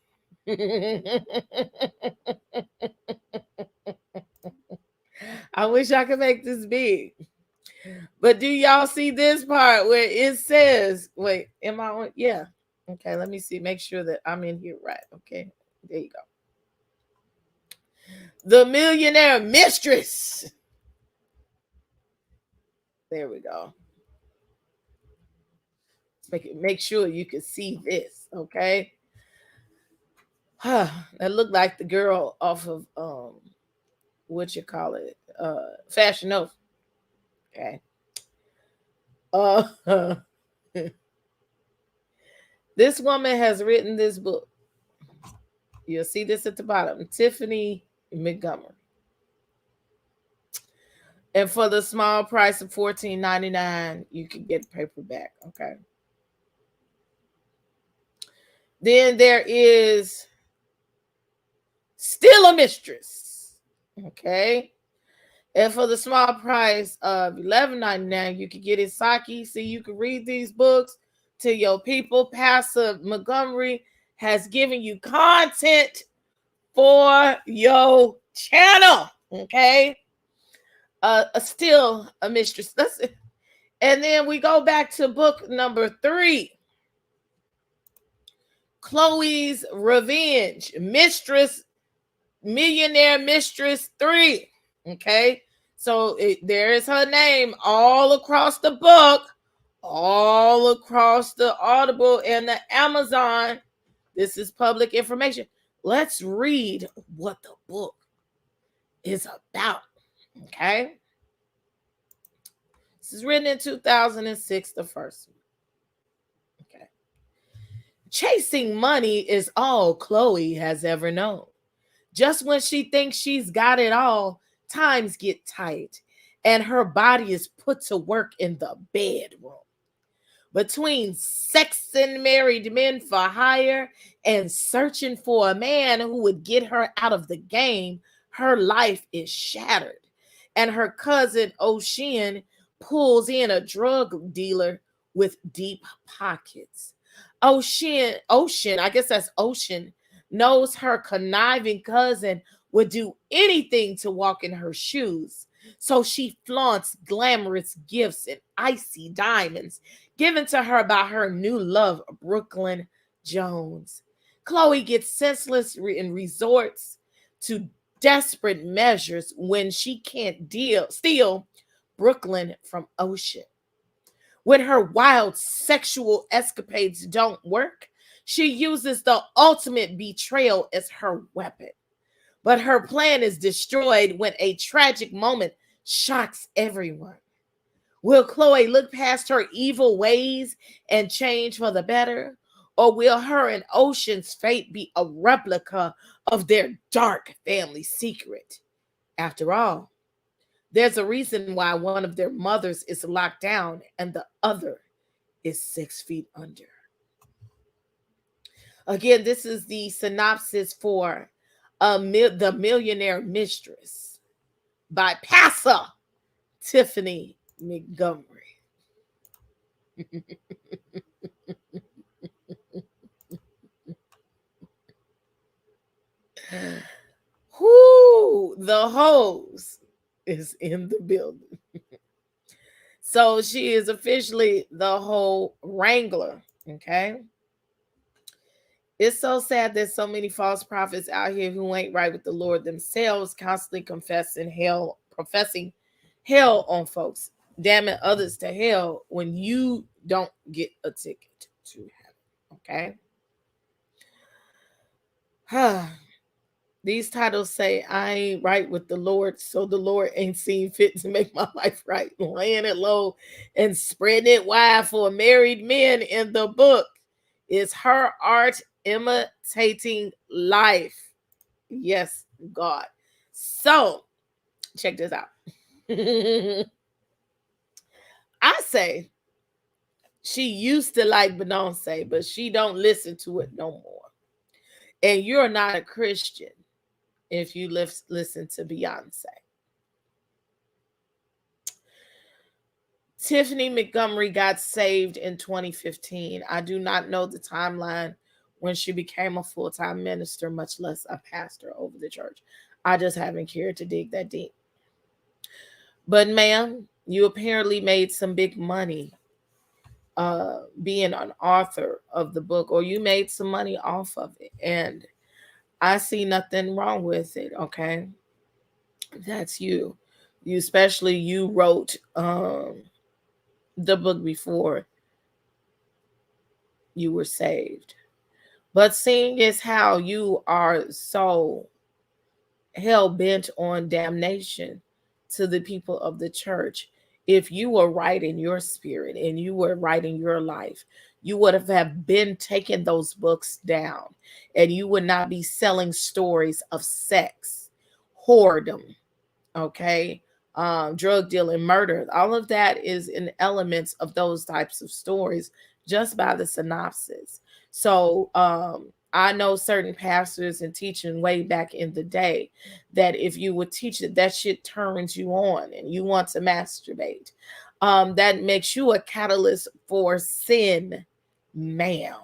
I wish I could make this big. But do y'all see this part where it says, wait, am I on? Yeah. Okay, let me see. Make sure that I'm in here right. Okay, there you go. The Millionaire Mistress. There we go. Make sure you can see this, okay? That looked like the girl off of what you call it? Fashion Nova. Okay. This woman has written this book. You'll see this at the bottom. Tiffany Montgomery. And for the small price of $14.99, you can get paperback. Okay. Then there is Still a Mistress. Okay. And for the small price of $11.99, you can get it Saki. So you can read these books to your people. Pastor Montgomery has given you content for your channel. Okay. Still a Mistress. That's it. And then we go back to book number 3. Chloe's Revenge. Millionaire Mistress 3. Okay. So there is her name all across the book, all across the Audible and the Amazon. This is public information. Let's read what the book is about. Okay. This is written in 2006, the first one. Okay. Chasing money is all Chloe has ever known. Just when she thinks she's got it all, times get tight and her body is put to work in the bedroom. Between sexing married men for hire and searching for a man who would get her out of the game, her life is shattered. And her cousin Ocean pulls in a drug dealer with deep pockets. Ocean, I guess that's Ocean, knows her conniving cousin would do anything to walk in her shoes. So she flaunts glamorous gifts and icy diamonds given to her by her new love, Brooklyn Jones. Chloe gets senseless and resorts to desperate measures when she can't steal Brooklyn from Ocean. When her wild sexual escapades don't work, she uses the ultimate betrayal as her weapon. But her plan is destroyed when a tragic moment shocks everyone. Will Chloe look past her evil ways and change for the better? Or will her and Ocean's fate be a replica of their dark family secret? After all, there's a reason why one of their mothers is locked down and the other is 6 feet under. Again, this is the synopsis for The Millionaire Mistress by Pastor Tiffany Montgomery. Whoo, the hose is in the building. So she is officially the whole wrangler. Okay. It's so sad there's so many false prophets out here who ain't right with the Lord themselves, constantly professing hell on folks, damning others to hell when you don't get a ticket to heaven. Okay. These titles say I ain't right with the Lord, so the Lord ain't seen fit to make my life right. Laying it low and spreading it wide for married men in the book is her art imitating life. Yes, God. So, check this out. I say she used to like Beyonce, but she don't listen to it no more. And you're not a Christian if you listen to Beyonce. Tiffany Montgomery got saved in 2015. I do not know the timeline when she became a full-time minister, much less a pastor over the church. I just haven't cared to dig that deep. But ma'am, you apparently made some big money being an author of the book, or you made some money off of it. And I see nothing wrong with it, okay? That's you. Especially you wrote the book before you were saved. But seeing as how you are so hell bent on damnation to the people of the church, if you were right in your spirit and you were right in your life, you would have been taking those books down, and you would not be selling stories of sex, whoredom, okay, drug dealing, murder. All of that is in elements of those types of stories just by the synopsis. So I know certain pastors and teaching way back in the day that if you would teach it, that shit turns you on and you want to masturbate. That makes you a catalyst for sin, ma'am.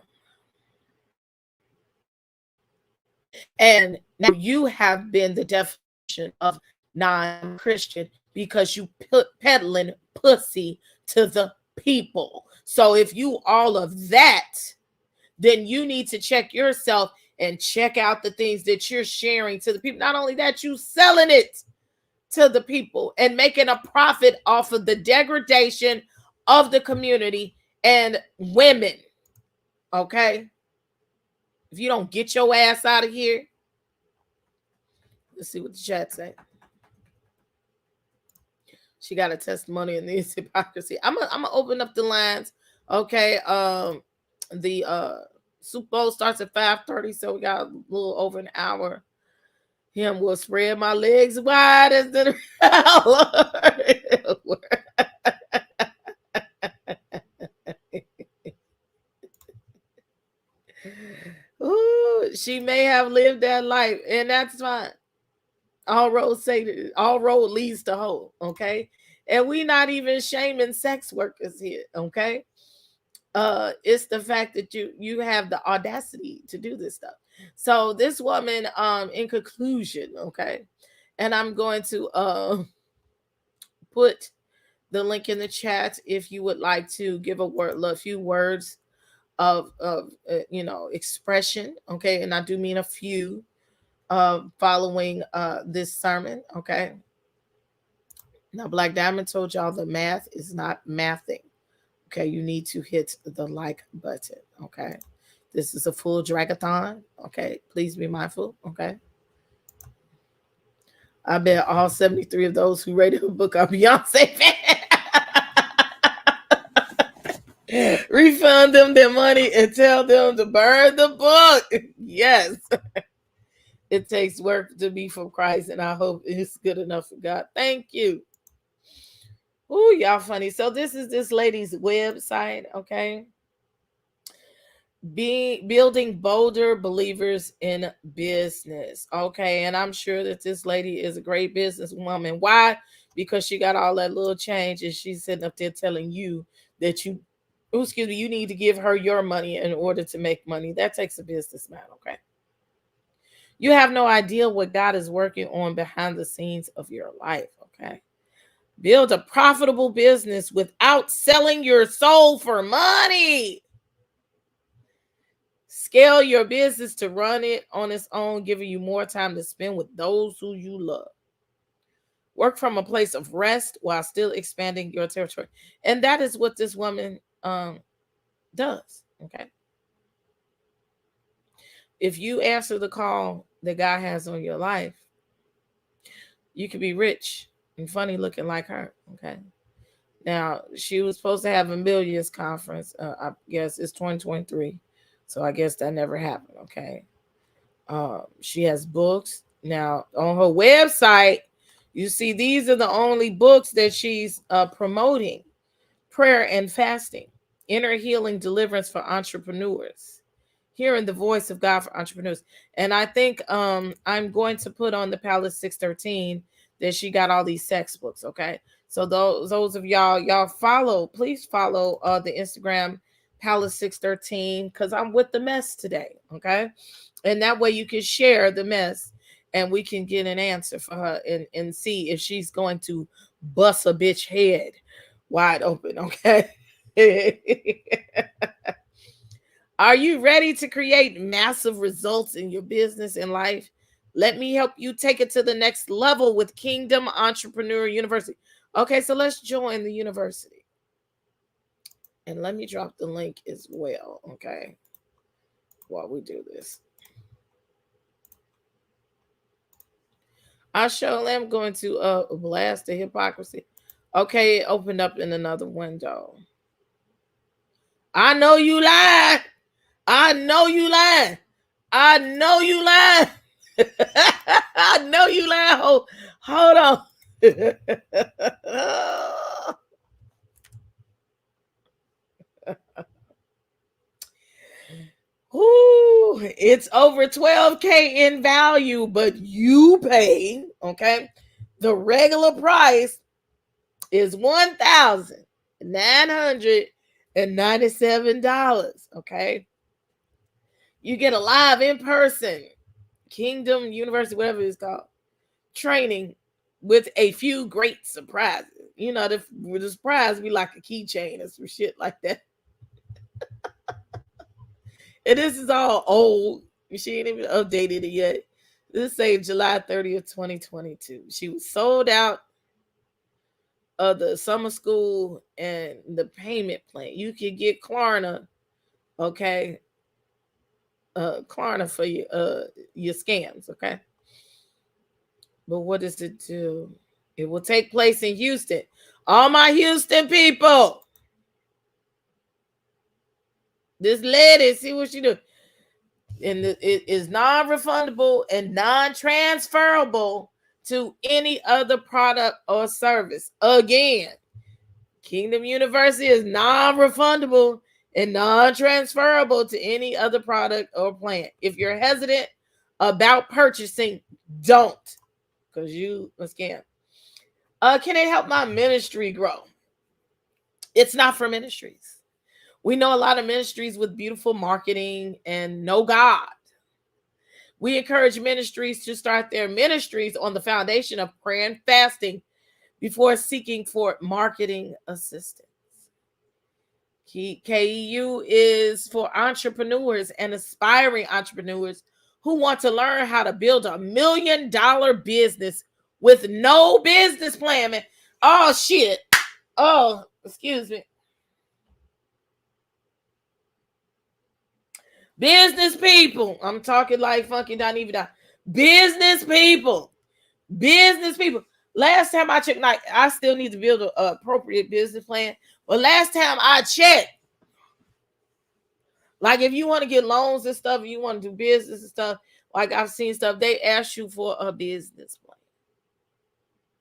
And now you have been the definition of non-Christian because you put peddling pussy to the people. So if you all of that, then you need to check yourself and check out the things that you're sharing to the people. Not only that, you selling it to the people and making a profit off of the degradation of the community and women. Okay? If you don't get your ass out of here, let's see what the chat say. She got a testimony in this hypocrisy. I'm gonna open up the lines. Okay. The Super Bowl starts at 5:30, so we got a little over an hour. Him will spread my legs wide as the Ooh, she may have lived that life, and that's fine. All roads leads to hope, okay? And we not even shaming sex workers here, okay? It's the fact that you have the audacity to do this stuff. So this woman, in conclusion, okay, and I'm going to put the link in the chat if you would like to give a few words of expression, okay, and I do mean a few following this sermon, okay. Now Black Diamond told y'all the math is not mathing. Okay, you need to hit the like button. Okay, this is a full dragathon. Okay, please be mindful. Okay, I bet all 73 of those who rated her book are Beyonce fans. Refund them their money and tell them to burn the book. Yes. It takes work to be from Christ, and I hope it's good enough for God. Thank you. Ooh, y'all funny. So this is this lady's website, okay? Building bolder believers in business, okay? And I'm sure that this lady is a great businesswoman. Why? Because she got all that little change, and she's sitting up there telling you that you need to give her your money in order to make money. That takes a businessman, okay? You have no idea what God is working on behind the scenes of your life, okay? Build a profitable business without selling your soul for money. Scale your business to run it on its own, giving you more time to spend with those who you love. Work from a place of rest while still expanding your territory. And that is what this woman does, okay? if you answer the call that God has on your life, you could be rich and funny looking like her. Okay. Now, she was supposed to have a millions conference. I guess it's 2023. So I guess that never happened. Okay. She has books. Now, on her website, you see these are the only books that she's promoting: Prayer and Fasting, Inner Healing Deliverance for Entrepreneurs, Hearing the Voice of God for Entrepreneurs. And I think I'm going to put on the Palace 613 that she got all these sex books. Okay. So those of y'all follow, please follow the Instagram Palace 613, because I'm with the mess today. Okay. And that way you can share the mess and we can get an answer for her and see if she's going to bust a bitch head wide open. Okay. Are you ready to create massive results in your business and life? Let me help you take it to the next level with Kingdom Entrepreneur University. Okay, so let's join the university. And let me drop the link as well, okay, while we do this. I surely am going to blast the hypocrisy. Okay, it opened up in another window. I know you lying. I know you lying. I know you lying. I know you lying. Hold on. Ooh, it's over 12K in value, but you pay, okay? The regular price is $1,997, okay? You get a live in-person Kingdom University, whatever it's called, training with a few great surprises. You know, the surprise be like a keychain or some shit like that. And this is all old. She ain't even updated it yet. This say July 30th, 2022. She was sold out of the summer school and the payment plan. You could get Klarna, okay? Klarna for your scams, okay? But what does it do? It will take place in Houston. All my Houston people. This lady, see what she do. And it is non-refundable and non-transferable to any other product or service. Again, Kingdom University is non-refundable and non-transferable to any other product or plan. If you're hesitant about purchasing, don't, because you a scam. Can it help my ministry grow? It's not for ministries. We know a lot of ministries with beautiful marketing and no God. We encourage ministries to start their ministries on the foundation of prayer and fasting before seeking for marketing assistance. KEU is for entrepreneurs and aspiring entrepreneurs who want to learn how to build $1 million business with no business plan. Man. Oh, shit. Oh, excuse me. Business people. I'm talking like Funky Don Even. Business people. Business people. Last time I checked, like, I still need to build an appropriate business plan. But last time I checked, like if you want to get loans and stuff, you want to do business and stuff, like I've seen stuff, they ask you for a business plan.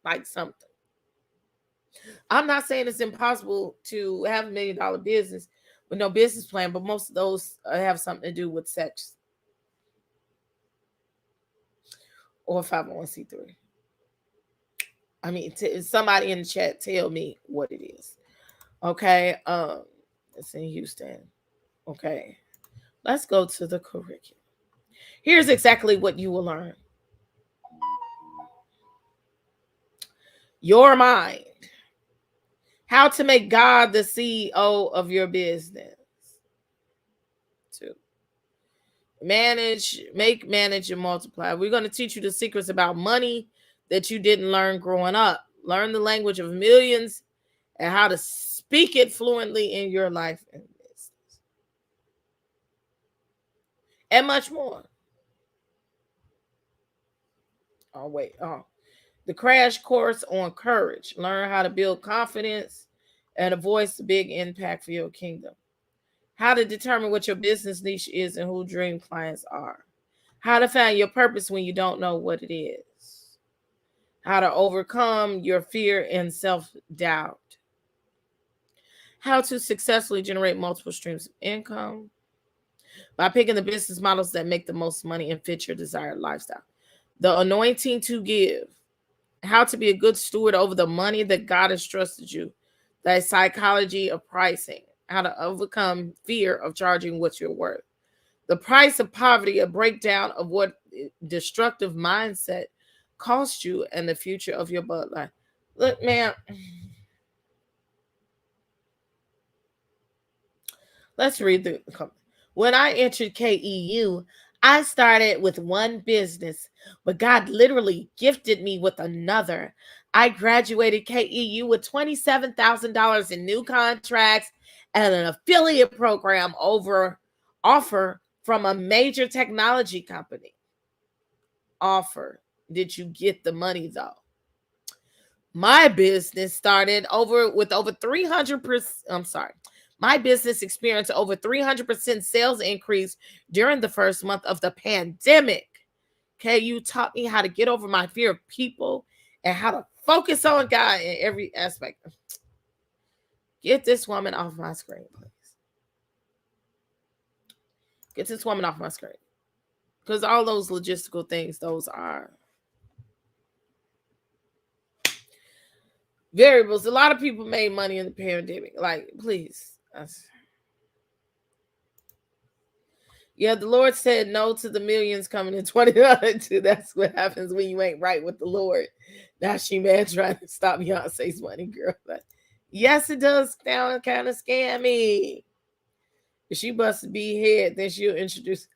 Like something. I'm not saying it's impossible to have $1 million business with no business plan, but most of those have something to do with sex or 501c3. I mean, somebody in the chat tell me what it is. Okay, it's in Houston. Okay, let's go to the curriculum. Here's exactly what you will learn. Your mind. How to make God the CEO of your business. 2. Manage, manage, and multiply. We're going to teach you the secrets about money that you didn't learn growing up. Learn the language of millions and how to speak it fluently in your life and business. and much more. Oh, wait. Oh, the crash course on courage. Learn how to build confidence and avoid the big impact for your kingdom. How to determine what your business niche is and who dream clients are. How to find your purpose when you don't know what it is. How to overcome your fear and self-doubt. How to successfully generate multiple streams of income by picking the business models that make the most money and fit your desired lifestyle. The anointing to give. How to be a good steward over the money that God has trusted you. The psychology of pricing. How to overcome fear of charging what you're worth. The price of poverty, a breakdown of what destructive mindset cost you and the future of your bloodline. Look, man, let's read the comment. When I entered KEU, I started with one business, but God literally gifted me with another. I graduated KEU with $27,000 in new contracts and an affiliate program offer from a major technology company. Offer. Did you get the money though? My business started with over 300%. I'm sorry. My business experienced over 300% sales increase during the first month of the pandemic. Okay, you taught me how to get over my fear of people and how to focus on God in every aspect. Get this woman off my screen, please. Get this woman off my screen. Because all those logistical things, those are variables. A lot of people made money in the pandemic. Like, please. Yeah, the Lord said no to the millions coming in 2022. That's what happens when you ain't right with the Lord. Now she mad trying to stop Beyonce's money, girl. But yes, it does sound kind of scammy. If she busts a B head, then she'll introduce.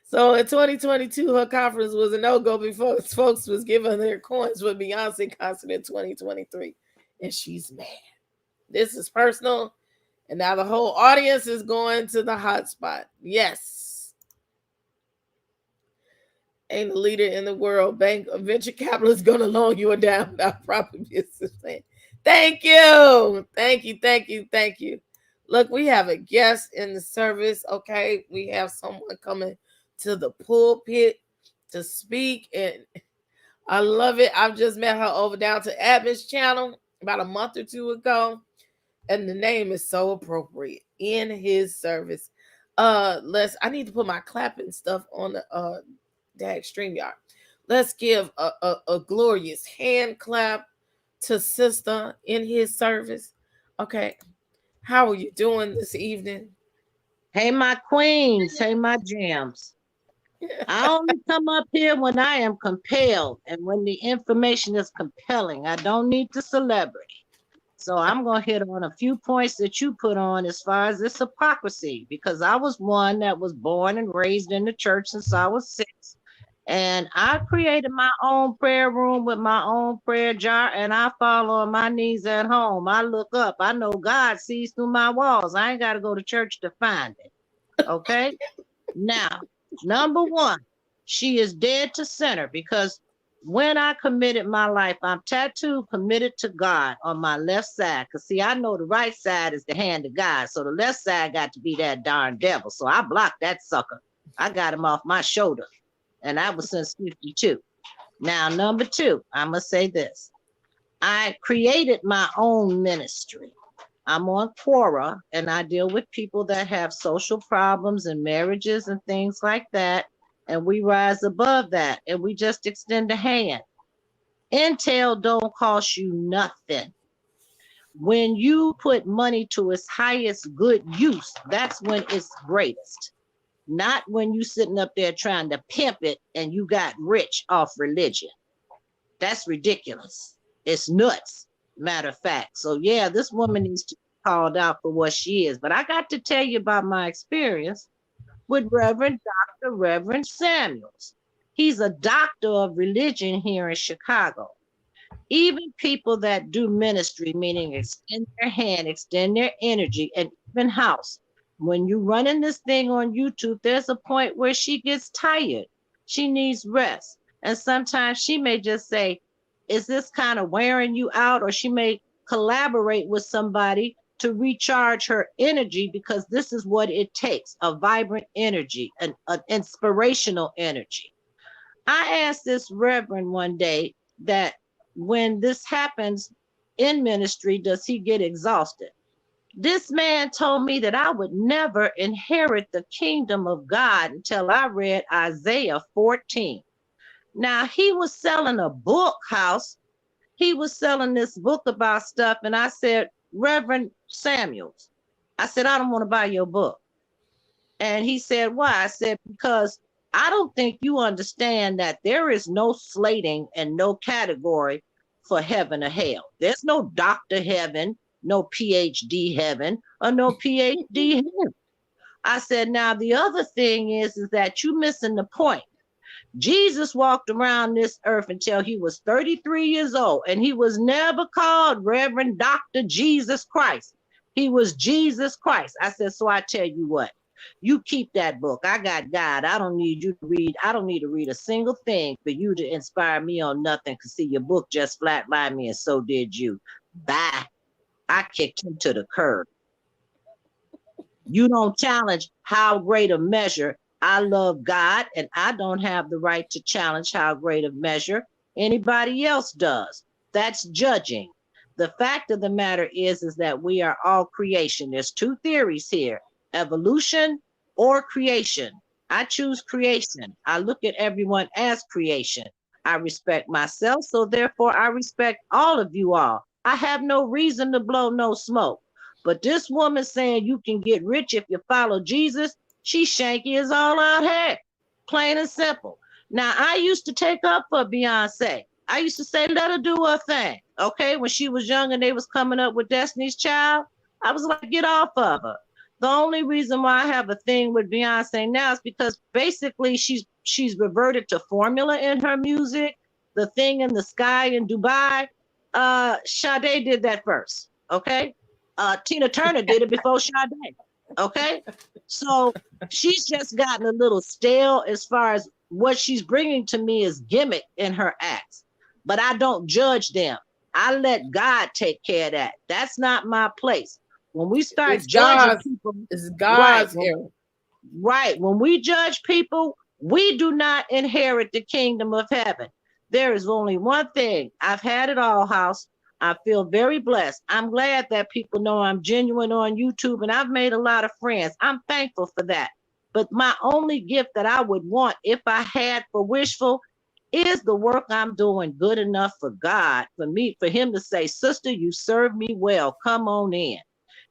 So in 2022, her conference was a no-go before folks was giving their coins for Beyonce concert in 2023. And she's mad. This is personal. And now the whole audience is going to the hot spot. Yes. Ain't a leader in the world. Bank or venture capitalist going to loan you a dime without proper business plan. Thank you. Thank you. Thank you. Thank you. Look, we have a guest in the service. Okay. We have someone coming to the pulpit to speak. And I love it. I've just met her over down to Adam's channel about a month or two ago. And the name is so appropriate. In his service. I need to put my clapping stuff on the Dag StreamYard. Let's give a glorious hand clap to sister in his service. Okay. How are you doing this evening? Hey, my queens. Hey, my gems. I only come up here when I am compelled and when the information is compelling. I don't need the celebrity. So I'm going to hit on a few points that you put on as far as this hypocrisy, because I was one that was born and raised in the church since I was 6. And I created my own prayer room with my own prayer jar, and I fall on my knees at home. I look up. I know God sees through my walls. I ain't got to go to church to find it. Okay? Now, number one, she is dead to center, because when I committed my life, I'm tattooed, committed to God on my left side. Because, see, I know the right side is the hand of God. So the left side got to be that darn devil. So I blocked that sucker. I got him off my shoulder. And that was since 52. Now, number two, I'm going to say this. I created my own ministry. I'm on Quora, and I deal with people that have social problems and marriages and things like that. And we rise above that, and we just extend a hand. Intel don't cost you nothing. When you put money to its highest good use, that's when it's greatest. Not when you sitting up there trying to pimp it and you got rich off religion. That's ridiculous. It's nuts, matter of fact. So yeah, this woman needs to be called out for what she is. But I got to tell you about my experience with Reverend Samuels. He's a doctor of religion here in Chicago. Even people that do ministry, meaning extend their hand, extend their energy, and Reverend House, when you running this thing on YouTube, there's a point where she gets tired. She needs rest. And sometimes she may just say, is this kind of wearing you out? Or she may collaborate with somebody to recharge her energy, because this is what it takes, a vibrant energy, an inspirational energy. I asked this reverend one day that when this happens in ministry, does he get exhausted? This man told me that I would never inherit the kingdom of God until I read Isaiah 14. Now, he was selling a book house. He was selling this book about stuff. And I said, Reverend Samuels, I said, I don't want to buy your book. And he said, why? I said, because I don't think you understand that there is no slating and no category for heaven or hell. There's no doctor heaven, no PhD heaven, or no PhD heaven. I said, now the other thing is that you missing the point. Jesus walked around this earth until he was 33 years old, and he was never called Reverend Dr. Jesus Christ. He was Jesus Christ. I said, so I tell you what, you keep that book. I got God. I don't need you to read. I don't need to read a single thing for you to inspire me on nothing. Because see, your book just flatlined me, and so did you. Bye. I kicked him to the curb. You don't challenge how great a measure I love God, and I don't have the right to challenge how great a measure anybody else does. That's judging. The fact of the matter is that we are all creation. There's two theories here: evolution or creation. I choose creation. I look at everyone as creation. I respect myself, so therefore I respect all of you all. I have no reason to blow no smoke. But this woman saying you can get rich if you follow Jesus, she's shanky as all out heck. Plain and simple. Now, I used to take up for Beyonce. I used to say, let her do her thing. Okay, when she was young and they was coming up with Destiny's Child, I was like, get off of her. The only reason why I have a thing with Beyonce now is because basically she's reverted to formula in her music. The thing in the sky in Dubai, Sade did that first. Okay. Tina Turner did it before Sade. Okay. So she's just gotten a little stale as far as what she's bringing to me is gimmick in her acts. But I don't judge them. I let God take care of that. That's not my place. When we start judging people, it's God's era. Right. When we judge people, we do not inherit the kingdom of heaven. There is only one thing. I've had it all, house. I feel very blessed. I'm glad that people know I'm genuine on YouTube, and I've made a lot of friends. I'm thankful for that. But my only gift that I would want, if I had for wishful, is the work I'm doing good enough for God, for him to say, sister, you served me well. Come on in.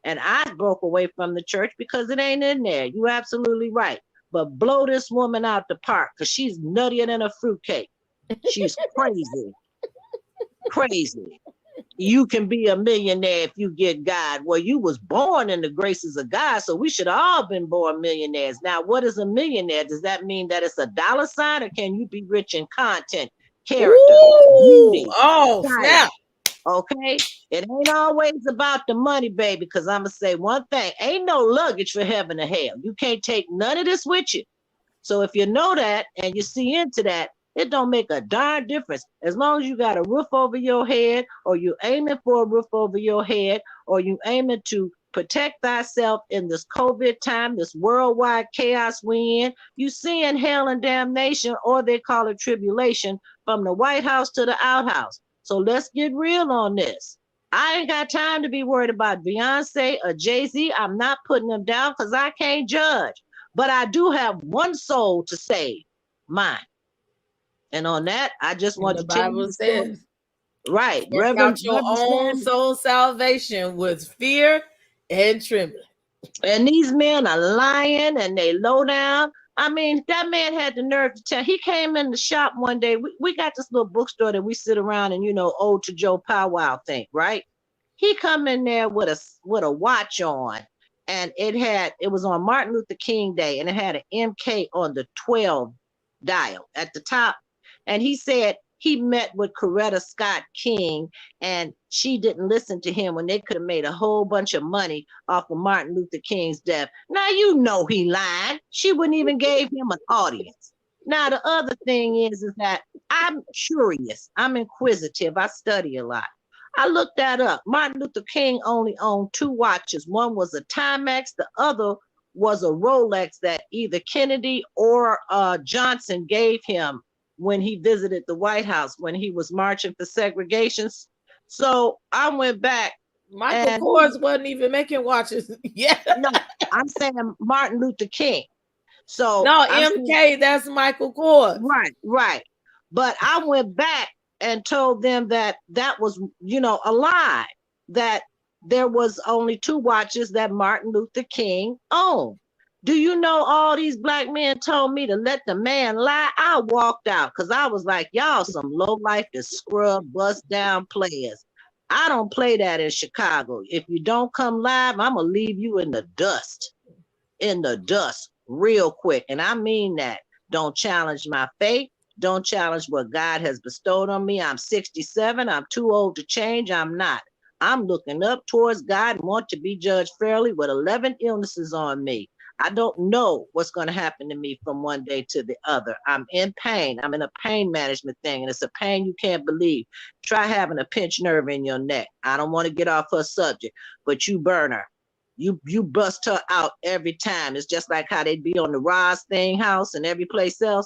And I broke away from the church because it ain't in there. You're absolutely right. But blow this woman out the park, because she's nuttier than a fruitcake. She's crazy. Crazy. You can be a millionaire if you get God. Well, you was born in the graces of God, so we should all been born millionaires. Now, what is a millionaire? Does that mean that it's a dollar sign, or can you be rich in content, character, beauty, snap? Okay, it ain't always about the money, baby, because I'm going to say one thing. Ain't no luggage for heaven or hell. You can't take none of this with you. So if you know that and you see into that, it don't make a darn difference. As long as you got a roof over your head, or you aiming for a roof over your head, or you aiming to protect thyself in this COVID time, this worldwide chaos we in, you seeing hell and damnation, or they call it tribulation, from the White House to the outhouse. So let's get real on this. I ain't got time to be worried about Beyonce or Jay-Z. I'm not putting them down because I can't judge. But I do have one soul to save, mine. And on that, I just want to tell you the story. Right. Work out your own soul salvation with fear and trembling. And these men are lying and they low down. I mean, that man had the nerve to tell. He came in the shop one day. We got this little bookstore that we sit around and, ode to Joe Powwow thing, right? He come in there with a watch on, and it was on Martin Luther King Day, and it had an MK on the 12 dial at the top. And he said, he met with Coretta Scott King, and she didn't listen to him when they could have made a whole bunch of money off of Martin Luther King's death. Now, you know he lied. She wouldn't even gave him an audience. Now, the other thing is that I'm curious. I'm inquisitive. I study a lot. I looked that up. Martin Luther King only owned 2 watches. One was a Timex. The other was a Rolex that either Kennedy or Johnson gave him when he visited the White House, when he was marching for segregation. So I went back. Michael Kors wasn't even making watches yet. No, I'm saying Martin Luther King. So no, MK, that's Michael Kors. Right. But I went back and told them that was, a lie, that there was only 2 watches that Martin Luther King owned. Do you know all these black men told me to let the man lie? I walked out because I was like, y'all some low-life, scrub, bust down players. I don't play that in Chicago. If you don't come live, I'm going to leave you in the dust real quick. And I mean that. Don't challenge my faith. Don't challenge what God has bestowed on me. I'm 67. I'm too old to change. I'm not. I'm looking up towards God and want to be judged fairly with 11 illnesses on me. I don't know what's going to happen to me from one day to the other. I'm in pain. I'm in a pain management thing, and it's a pain you can't believe. Try having a pinched nerve in your neck. I don't want to get off her subject, but you burn her. You bust her out every time. It's just like how they'd be on the Roz thing house and every place else.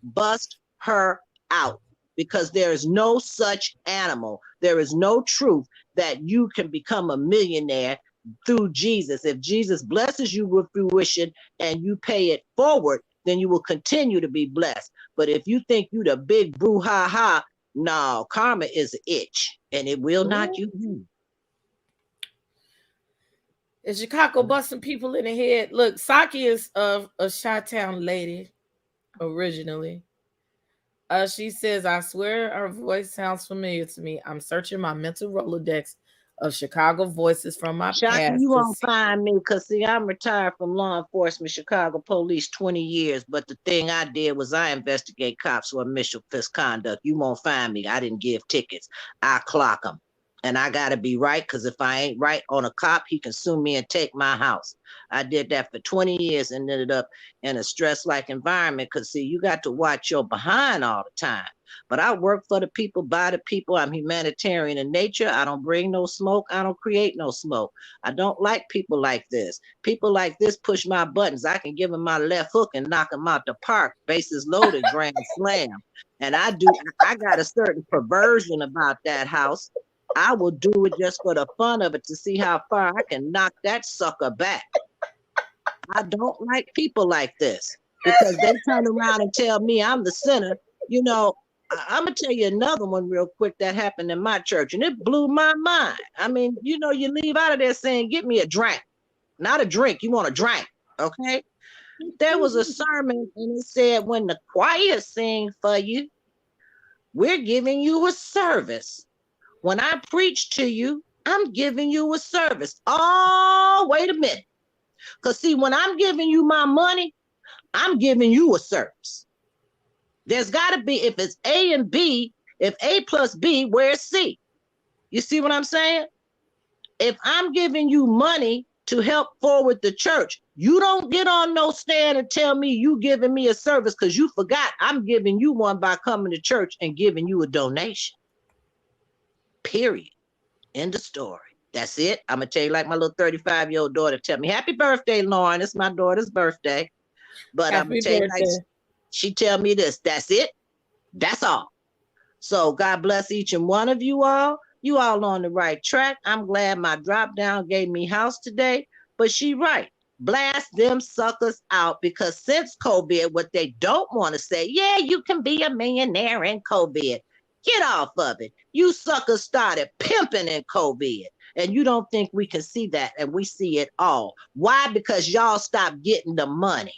Bust her out, because there is no such animal. There is no truth that you can become a millionaire through Jesus. If Jesus blesses you with fruition and you pay it forward, then you will continue to be blessed. But if you think you the big brouhaha, no, karma is an itch and it will knock you down. In Chicago, busting people in the head. Look, Saki is a Chi-Town lady originally. She says, I swear her voice sounds familiar to me. I'm searching my mental Rolodex of Chicago voices from my past. You won't find me because, see, I'm retired from law enforcement, Chicago police, 20 years. But the thing I did was I investigate cops for initial misconduct. You won't find me. I didn't give tickets. I clock them. And I got to be right, because if I ain't right on a cop, he can sue me and take my house. I did that for 20 years and ended up in a stress-like environment because, see, you got to watch your behind all the time. But I work for the people, by the people. I'm humanitarian in nature. I don't bring no smoke. I don't create no smoke. I don't like people like this. People like this push my buttons. I can give them my left hook and knock them out the park. Bases loaded, grand slam. And I got a certain perversion about that house. I will do it just for the fun of it, to see how far I can knock that sucker back. I don't like people like this, because they turn around and tell me I'm the sinner. I'm going to tell you another one real quick that happened in my church, and it blew my mind. I mean, you leave out of there saying, get me a drink. Not a drink. You want a drink, okay? There was a sermon, and it said, when the choir sing for you, we're giving you a service. When I preach to you, I'm giving you a service. Oh, wait a minute. Because, see, when I'm giving you my money, I'm giving you a service. There's got to be, if it's A and B, if A plus B, where's C? You see what I'm saying? If I'm giving you money to help forward the church, you don't get on no stand and tell me you giving me a service, because you forgot I'm giving you one by coming to church and giving you a donation. Period. End of story. That's it. I'm going to tell you like my little 35-year-old daughter tell me, happy birthday, Lauren. It's my daughter's birthday. But I'm going to tell you like she tell me this. That's it. That's all. So God bless each and one of you all. You all on the right track. I'm glad my drop down gave me house today. But she right. Blast them suckers out, because since COVID, what they don't want to say, yeah, you can be a millionaire in COVID. Get off of it. You suckers started pimping in COVID, and you don't think we can see that, and we see it all. Why? Because y'all stopped getting the money.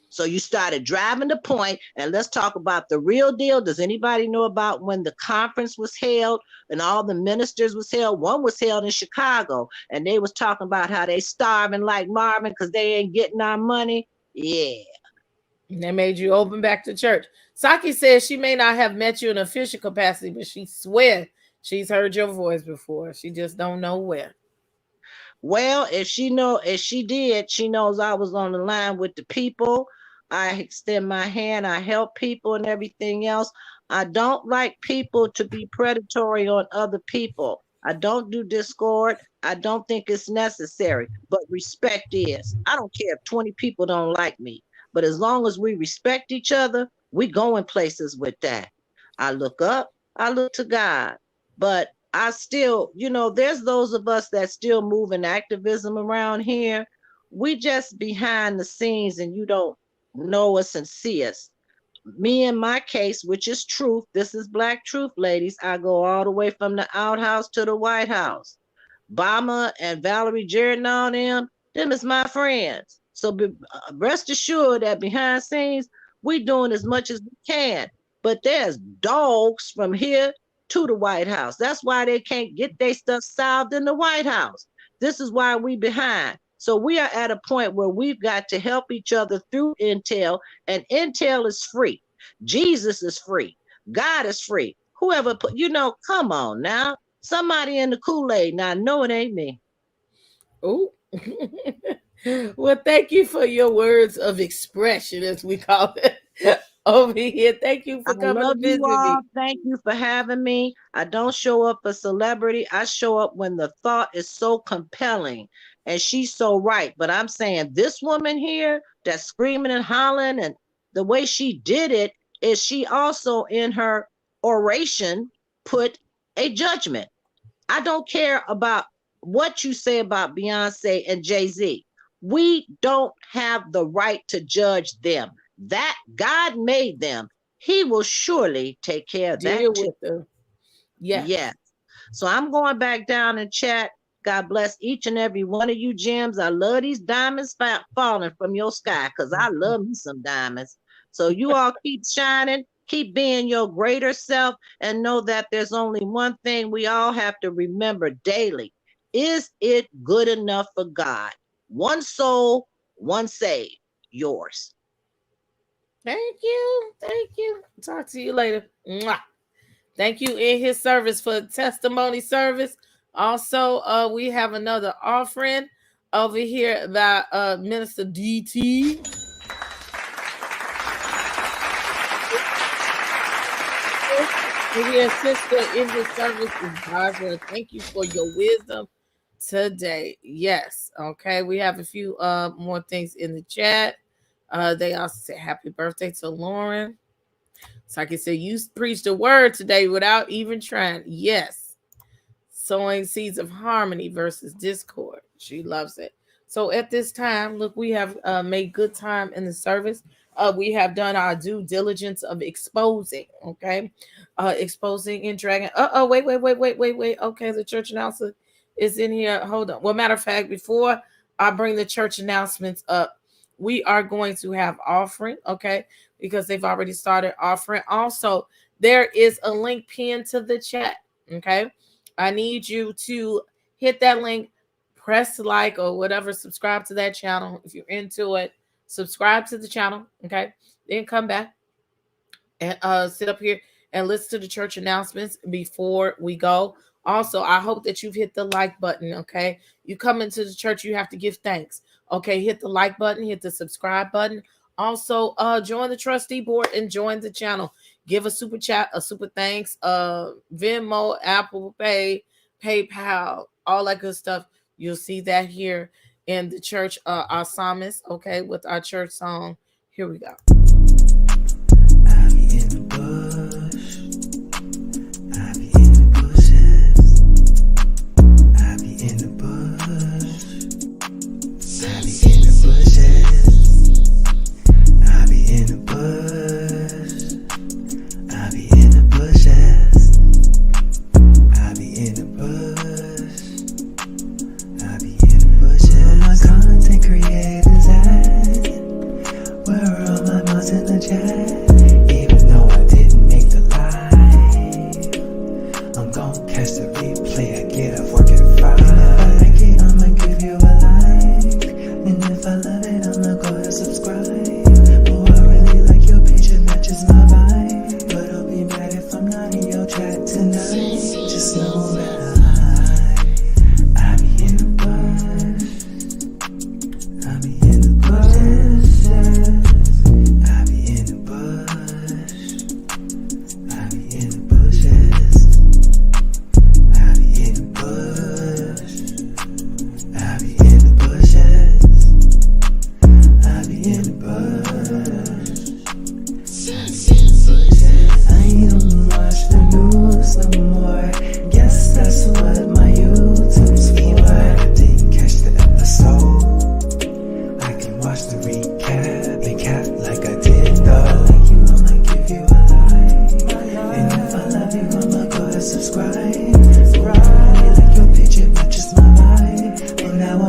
So you started driving the point, and let's talk about the real deal. Does anybody know about when the conference was held and all the ministers was held? One was held in Chicago, and they was talking about how they starving like Marvin because they ain't getting our money. Yeah. They made you open back to church. Saki says she may not have met you in official capacity, but she swears she's heard your voice before. She just don't know where. Well, if she did, she knows I was on the line with the people. I extend my hand, I help people and everything else. I don't like people to be predatory on other people. I don't do discord. I don't think it's necessary, but respect is. I don't care if 20 people don't like me, but as long as we respect each other, we going places with that. I look up, I look to God, but I still, there's those of us that still move in activism around here. We just behind the scenes and you don't know us and see us. Me in my case, which is truth, this is Black truth, ladies. I go all the way from the outhouse to the White House. Obama and Valerie Jarrett and all them is my friends. So rest assured that behind scenes, we doing as much as we can. But there's dogs from here to the White House. That's why they can't get their stuff solved in the White House. This is why we behind. So we are at a point where we've got to help each other through intel, and intel is free. Jesus is free. God is free. Whoever put, come on now. Somebody in the Kool-Aid. Now, no, it ain't me. Oh. Well, thank you for your words of expression, as we call it. Over here. Thank you for coming to visit me. Thank you for having me. I don't show up a celebrity. I show up when the thought is so compelling and she's so right. But I'm saying this woman here that's screaming and hollering, and the way she did it is she also in her oration put a judgment. I don't care about what you say about Beyonce and Jay-Z. We don't have the right to judge them. That God made them. He will surely take care of that too. With them. Yes. Yes. So I'm going back down and chat. God bless each and every one of you gems. I love these diamonds falling from your sky because I love me some diamonds. So you all keep shining, keep being your greater self, and know that there's only one thing we all have to remember daily. Is it good enough for God? One soul, one saved. Yours. Thank you. Thank you. Talk to you later. Mwah. Thank you in his service for testimony service. Also, we have another offering over here by Minister DT. Your sister in his service is Barbara. Thank you for your wisdom today. Yes. Okay. We have a few more things in the chat. They also say happy birthday to Lauren. So I can say you preached a word today without even trying. Yes. Sowing seeds of harmony versus discord. She loves it. So at this time, look, we have made good time in the service. We have done our due diligence of exposing. Okay. Exposing and dragging. Wait. Okay. The church announcer is in here. Hold on. Well, matter of fact, before I bring the church announcements up, we are going to have offering, okay, because they've already started offering. Also, there is a link pinned to the chat, okay? I need you to hit that link, press like or whatever, subscribe to that channel. If you're into it, subscribe to the channel, okay? Then come back and sit up here and listen to the church announcements before we go. Also, I hope that you've hit the like button, okay? You come into the church, you have to give thanks. Okay, hit the like button, hit the subscribe button. Also, join the trustee board and join the channel. Give a super chat, a super thanks, Venmo, Apple Pay, PayPal, all that good stuff. You'll see that here in the church, our psalmist, okay, with our church song. Here we go. I be in the bush. I be in the bushes. I be in the bush. I be in the bushes. I be in the bush. I be in the bushes. I be in the bush. I be in the bushes. Where my content creators at? Where are all my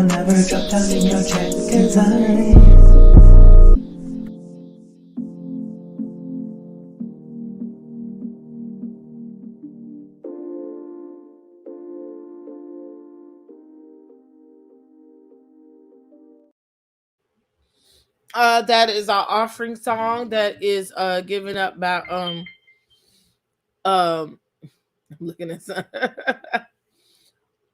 never drop down in your check, 'cause that is our offering song that is given up by I'm looking at some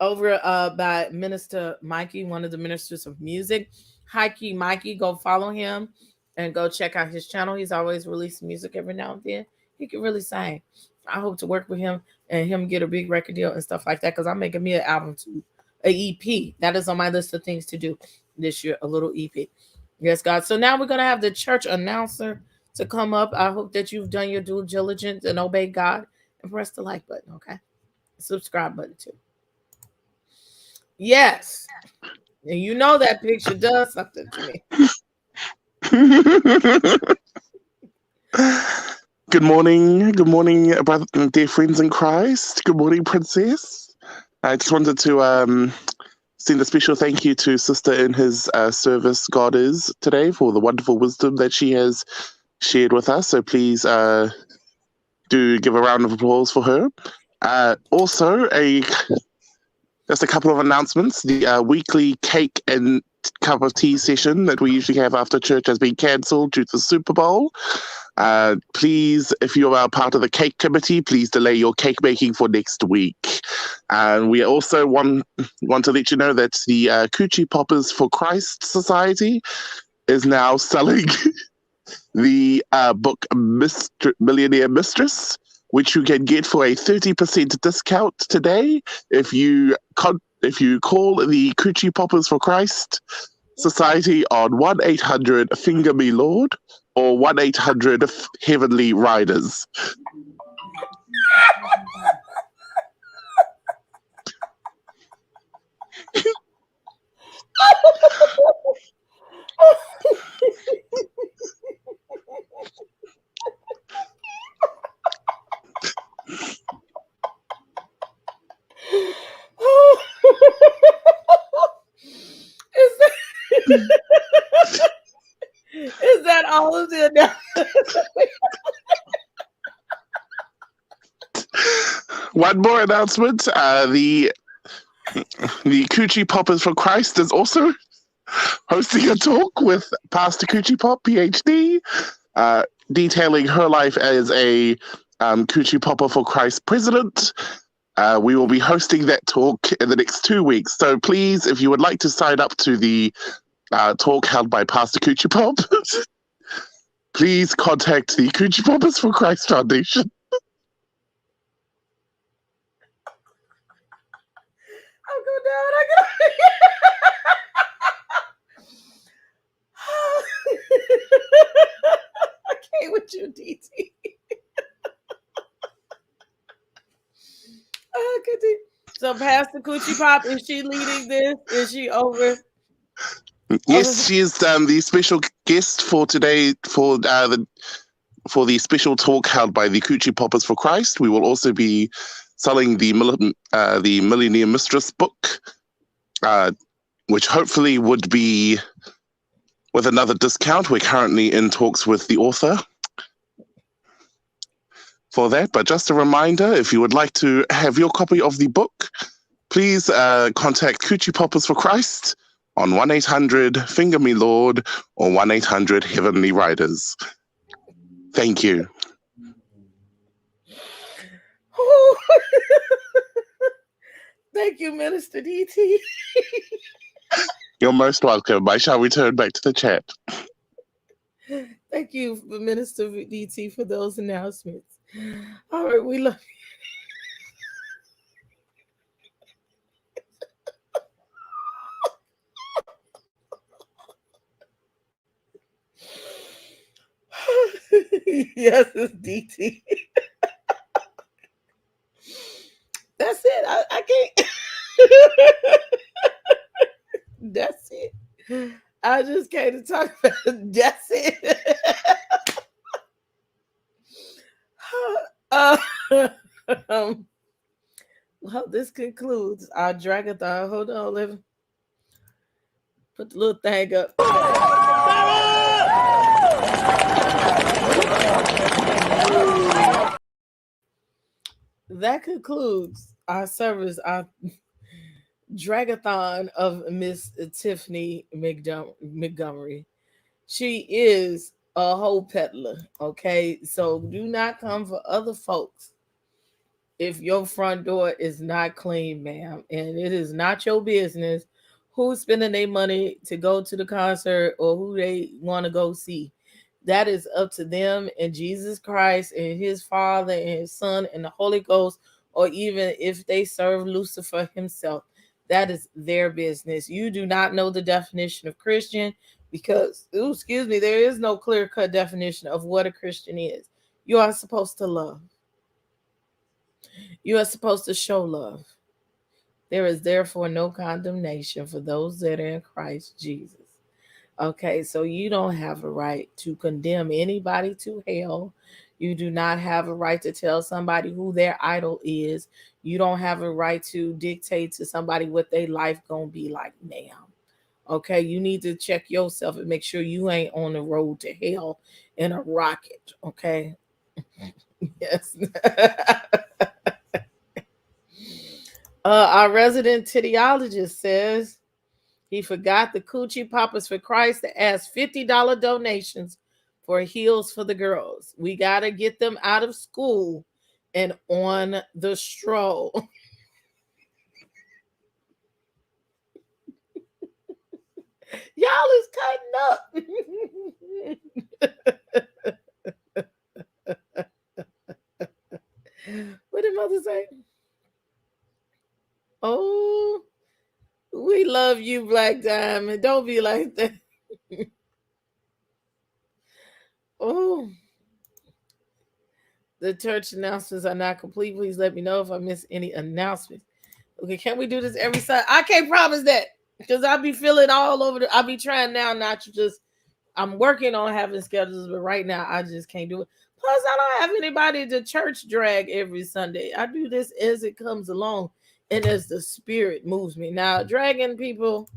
over by Minister Mikey, one of the ministers of music. High Key Mikey, go follow him and go check out his channel. He's always releasing music every now and then. He can really sing. I hope to work with him and him get a big record deal and stuff like that, because I'm making me an album too, a EP. That is on my list of things to do this year, a little EP. Yes, God. So now we're going to have the church announcer to come up. I hope that you've done your due diligence and obey God and press the like button, okay? Subscribe button too. Yes. And you know that picture does something to me. Good morning, brother, dear friends in Christ. Good morning, Princess. I just wanted to send a special thank you to Sister in his service, God is, today, for the wonderful wisdom that she has shared with us. So please do give a round of applause for her. Also, just a couple of announcements. The weekly cake and cup of tea session that we usually have after church has been cancelled due to the Super Bowl. Please, if you are part of the cake committee, please delay your cake making for next week. And we also want to let you know that the Coochie Poppers for Christ Society is now selling the book Millionaire Mistress, which you can get for a 30% discount today if you call the Coochie Poppers for Christ Society on 1-800-FINGER-ME-LORD or 1-800 Riders. Is that all of the announcements? One more announcement. The Coochie Poppers for Christ is also hosting a talk with Pastor Coochie Pop, PhD, detailing her life as a Coochie Popper for Christ president. We will be hosting that talk in the next 2 weeks. So please, if you would like to sign up to the talk held by Pastor Coochie Pop, please contact the Coochie Poppers for Christ Foundation. I'll go down. I can't with you, DT. So Pastor Coochie Pop, is she leading this? Is she over? Yes, she is the special guest for today for the special talk held by the Coochie Poppers for Christ. We will also be selling the Millionaire Mistress book, which hopefully would be with another discount. We're currently in talks with the author for that. But just a reminder, if you would like to have your copy of the book, please contact Coochie Poppers for Christ on 1-800-FINGER-ME-LORD or 1-800 Riders. Thank you. Thank you, Minister DT. You're most welcome. I shall return back to the chat. Thank you, Minister DT, for those announcements. All right, we love you. Yes, it's DT. That's it. I can't. That's it. I just came to talk about it. That's it. Well, this concludes our Dragathon. Hold on, Put the little thing up. That concludes our service, our dragathon of Miss Tiffany Montgomery. She is a whole peddler, okay? So do not come for other folks if your front door is not clean, ma'am. And it is not your business who's spending their money to go to the concert or who they want to go see. That is up to them and Jesus Christ and his Father and his Son and the Holy Ghost, or even if they serve Lucifer himself. That is their business. You do not know the definition of Christian because, excuse me, there is no clear-cut definition of what a Christian is. You are supposed to love. You are supposed to show love. There is therefore no condemnation for those that are in Christ Jesus. Okay, so you don't have a right to condemn anybody to hell. You do not have a right to tell somebody who their idol is. You don't have a right to dictate to somebody what their life gonna be like now. Okay, you need to check yourself and make sure you ain't on the road to hell in a rocket. Okay. Yes. Our resident tittyologist says he forgot the Coochie Poppers for Christ to ask $50 donations for heels for the girls. We got to get them out of school and on the stroll. Y'all is cutting up. What did mother say? Oh, we love you, Black Diamond. Don't be like that. Oh, the church announcements are not complete. Please let me know if I miss any announcements. Okay, can we do this every Sunday? I can't promise that because I'll be feeling all over. I'll be trying now not to just. I'm working on having schedules, but right now I just can't do it. Plus, I don't have anybody to church drag every Sunday. I do this as it comes along and as the spirit moves me. Now, dragging people,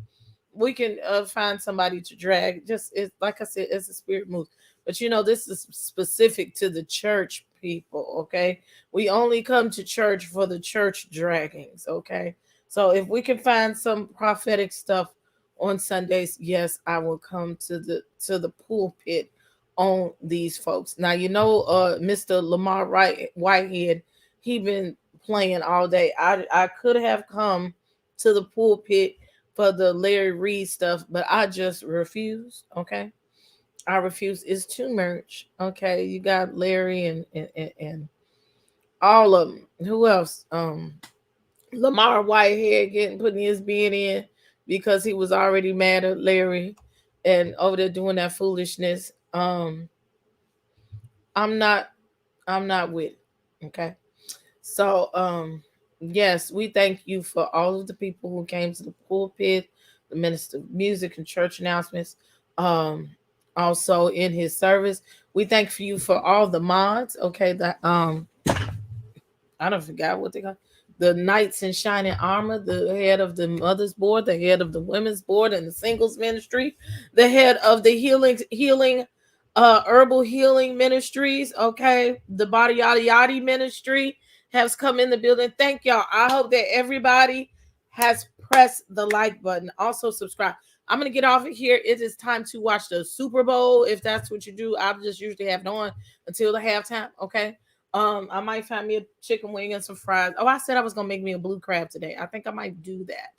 we can find somebody to drag. Just it's like I said, as the spirit moves. But you know, this is specific to the church people. Okay, we only come to church for the church draggings. Okay, so if we can find some prophetic stuff on Sundays, yes, I will come to the pulpit on these folks. Now you know, Mr. Lamar Whitehead, he been playing all day. I could have come to the pulpit for the Larry Reed stuff, but I just refused. Okay, I refuse. It's too much. Okay, you got Larry and all of them. Who else? Lamar Whitehead putting his being in because he was already mad at Larry and over there doing that foolishness. I'm not with it. Okay. So yes, we thank you for all of the people who came to the pulpit, the minister of music and church announcements. Also in his service. We thank you for all the mods. Okay, that I don't forgot what they call the Knights in Shining Armor, the head of the Mothers Board, the head of the Women's Board and the Singles Ministry, the head of the healing Herbal Healing Ministries, okay, the Body Yada Yada Ministry has come in the building. Thank y'all. I hope that everybody has pressed the like button. Also subscribe. I'm gonna get off of here. It is time to watch the Super Bowl. If that's what you do, I'll just usually have it on until the halftime. Okay. I might find me a chicken wing and some fries. Oh, I said I was gonna make me a blue crab today. I think I might do that.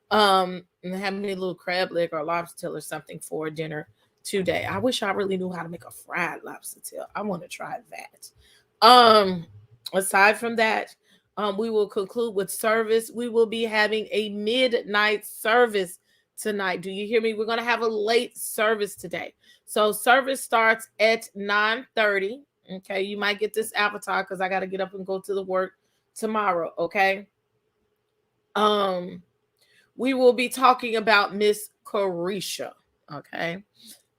And have me a little crab leg or lobster tail or something for dinner today. I wish I really knew how to make a fried lobster tail. I want to try that. Aside from that, we will conclude with service. We will be having a midnight service tonight. Do you hear me? We're gonna have a late service today. So service starts at 9:30. Okay, you might get this avatar because I got to get up and go to the work tomorrow. Okay. We will be talking about Miss Carisha. Okay,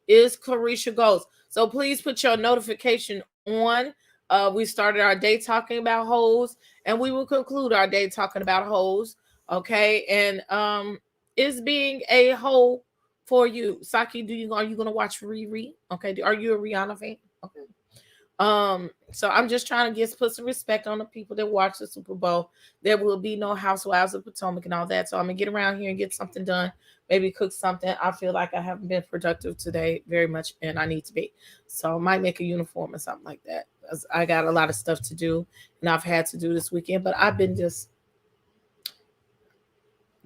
is Carisha Goes. So please put your notification on. We started our day talking about hoes, and we will conclude our day talking about hoes. Okay, and is being a hoe for you. Saki, are you gonna watch Riri? Okay. Are you a Rihanna fan? Okay. So I'm just trying to put some respect on the people that watch the Super Bowl. There will be no Housewives of Potomac and all that. So I'm gonna get around here and get something done. Maybe cook something. I feel like I haven't been productive today very much, and I need to be. So I might make a uniform or something like that. I got a lot of stuff to do, and I've had to do this weekend, but I've been just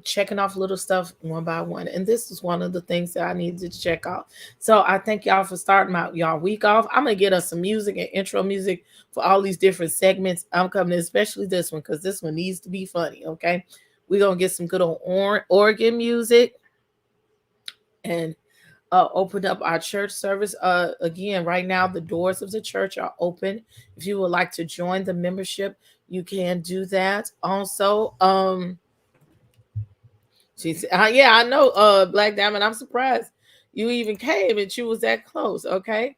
checking off little stuff one by one, and this is one of the things that I needed to check off. So I thank y'all for starting out y'all week off. I'm gonna get us some music and intro music for all these different segments. I'm coming, especially this one, because this one needs to be funny. Okay, we're gonna get some good old organ music and open up our church service. Again, right now the doors of the church are open. If you would like to join the membership, you can do that. Also, she said, yeah, I know, Black Diamond, I'm surprised you even came and you was that close. Okay.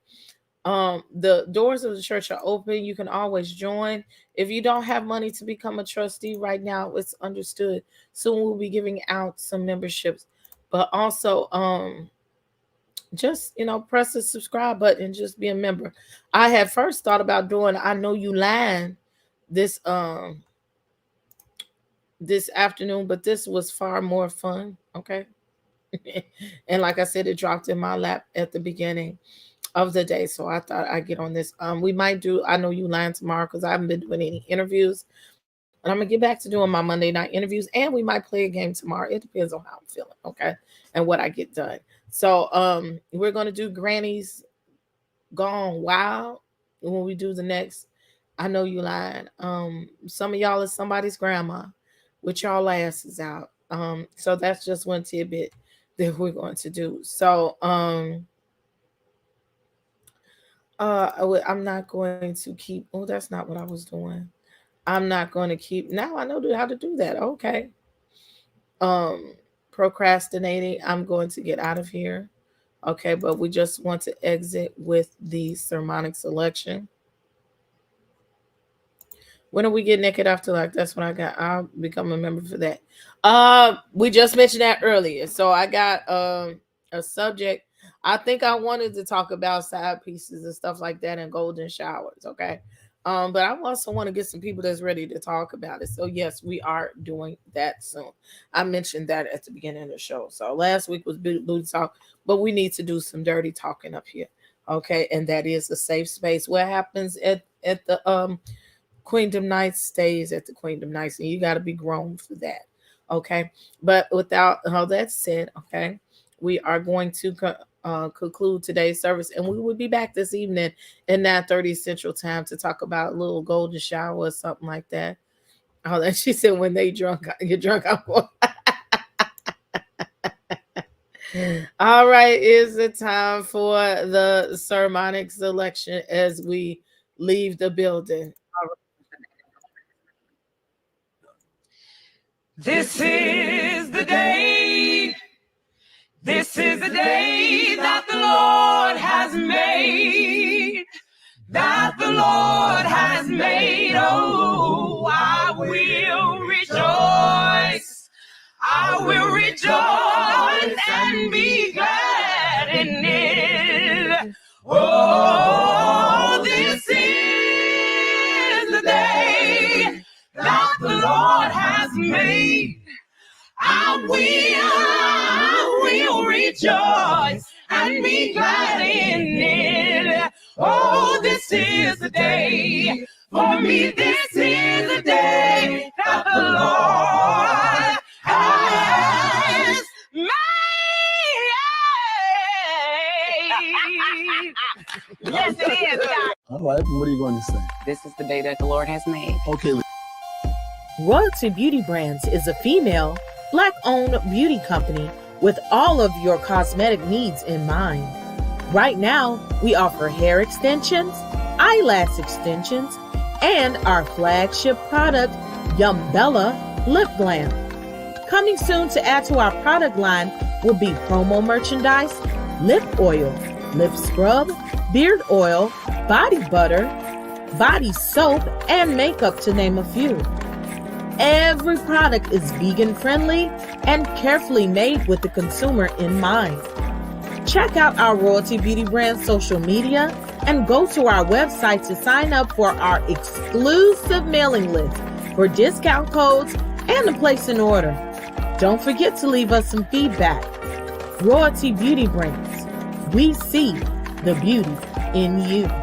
The doors of the church are open. You can always join. If you don't have money to become a trustee right now, it's understood. Soon we'll be giving out some memberships, but also, just, press the subscribe button and just be a member. I had first thought about doing I Know You Lying this afternoon, but this was far more fun. Okay. And like I said, it dropped in my lap at the beginning of the day, so I thought I'd get on this. We might do I Know You Lying tomorrow, because I haven't been doing any interviews, and I'm gonna get back to doing my Monday night interviews, and we might play a game tomorrow. It depends on how I'm feeling, okay, and what I get done. So we're gonna do Granny's Gone Wild when we do the next I Know You Lying. Some of y'all is somebody's grandma with y'all asses out. So that's just one tidbit that we're going to do. So I'm not going to keep, that's not what I was doing. I'm not going to keep, now I know how to do that. Okay. Procrastinating. I'm going to get out of here. Okay, but we just want to exit with the sermonic selection. When are we getting naked after like? That's what I got. I'll become a member for that. We just mentioned that earlier. So I got a subject. I think I wanted to talk about side pieces and stuff like that and golden showers. Okay. But I also want to get some people that's ready to talk about it. So yes, we are doing that soon. I mentioned that at the beginning of the show. So last week was booty talk, but we need to do some dirty talking up here. Okay. And that is a safe space. What happens at the Queendom Nights stays at the Queendom Nights, and you got to be grown for that. Okay. But without all that said, okay, we are going to conclude today's service, and we will be back this evening at 9:30 Central Time to talk about a little golden shower or something like that. Oh, and she said when they drunk, get drunk. All right, is it time for the sermonic selection as we leave the building? This is the day. This is the day that the Lord has made. That the Lord has made. Oh, I will rejoice. I will rejoice and be glad in it. Oh, this is the day that the Lord has made. I will rejoice and be glad in it. Oh, this is the day for me. This is the day that the Lord has made. Yes, it is, God. All right, what are you going to say? This is the day that the Lord has made. Okay. Royalty Beauty Brands is a female, Black-owned beauty company with all of your cosmetic needs in mind. Right now, we offer hair extensions, eyelash extensions, and our flagship product, Yumbella Lip Glam. Coming soon to add to our product line will be promo merchandise, lip oil, lip scrub, beard oil, body butter, body soap, and makeup, to name a few. Every product is vegan friendly and carefully made with the consumer in mind. Check out our Royalty Beauty brand social media and go to our website to sign up for our exclusive mailing list for discount codes and to place an order. Don't forget to leave us some feedback. Royalty Beauty Brands. We see the beauty in you.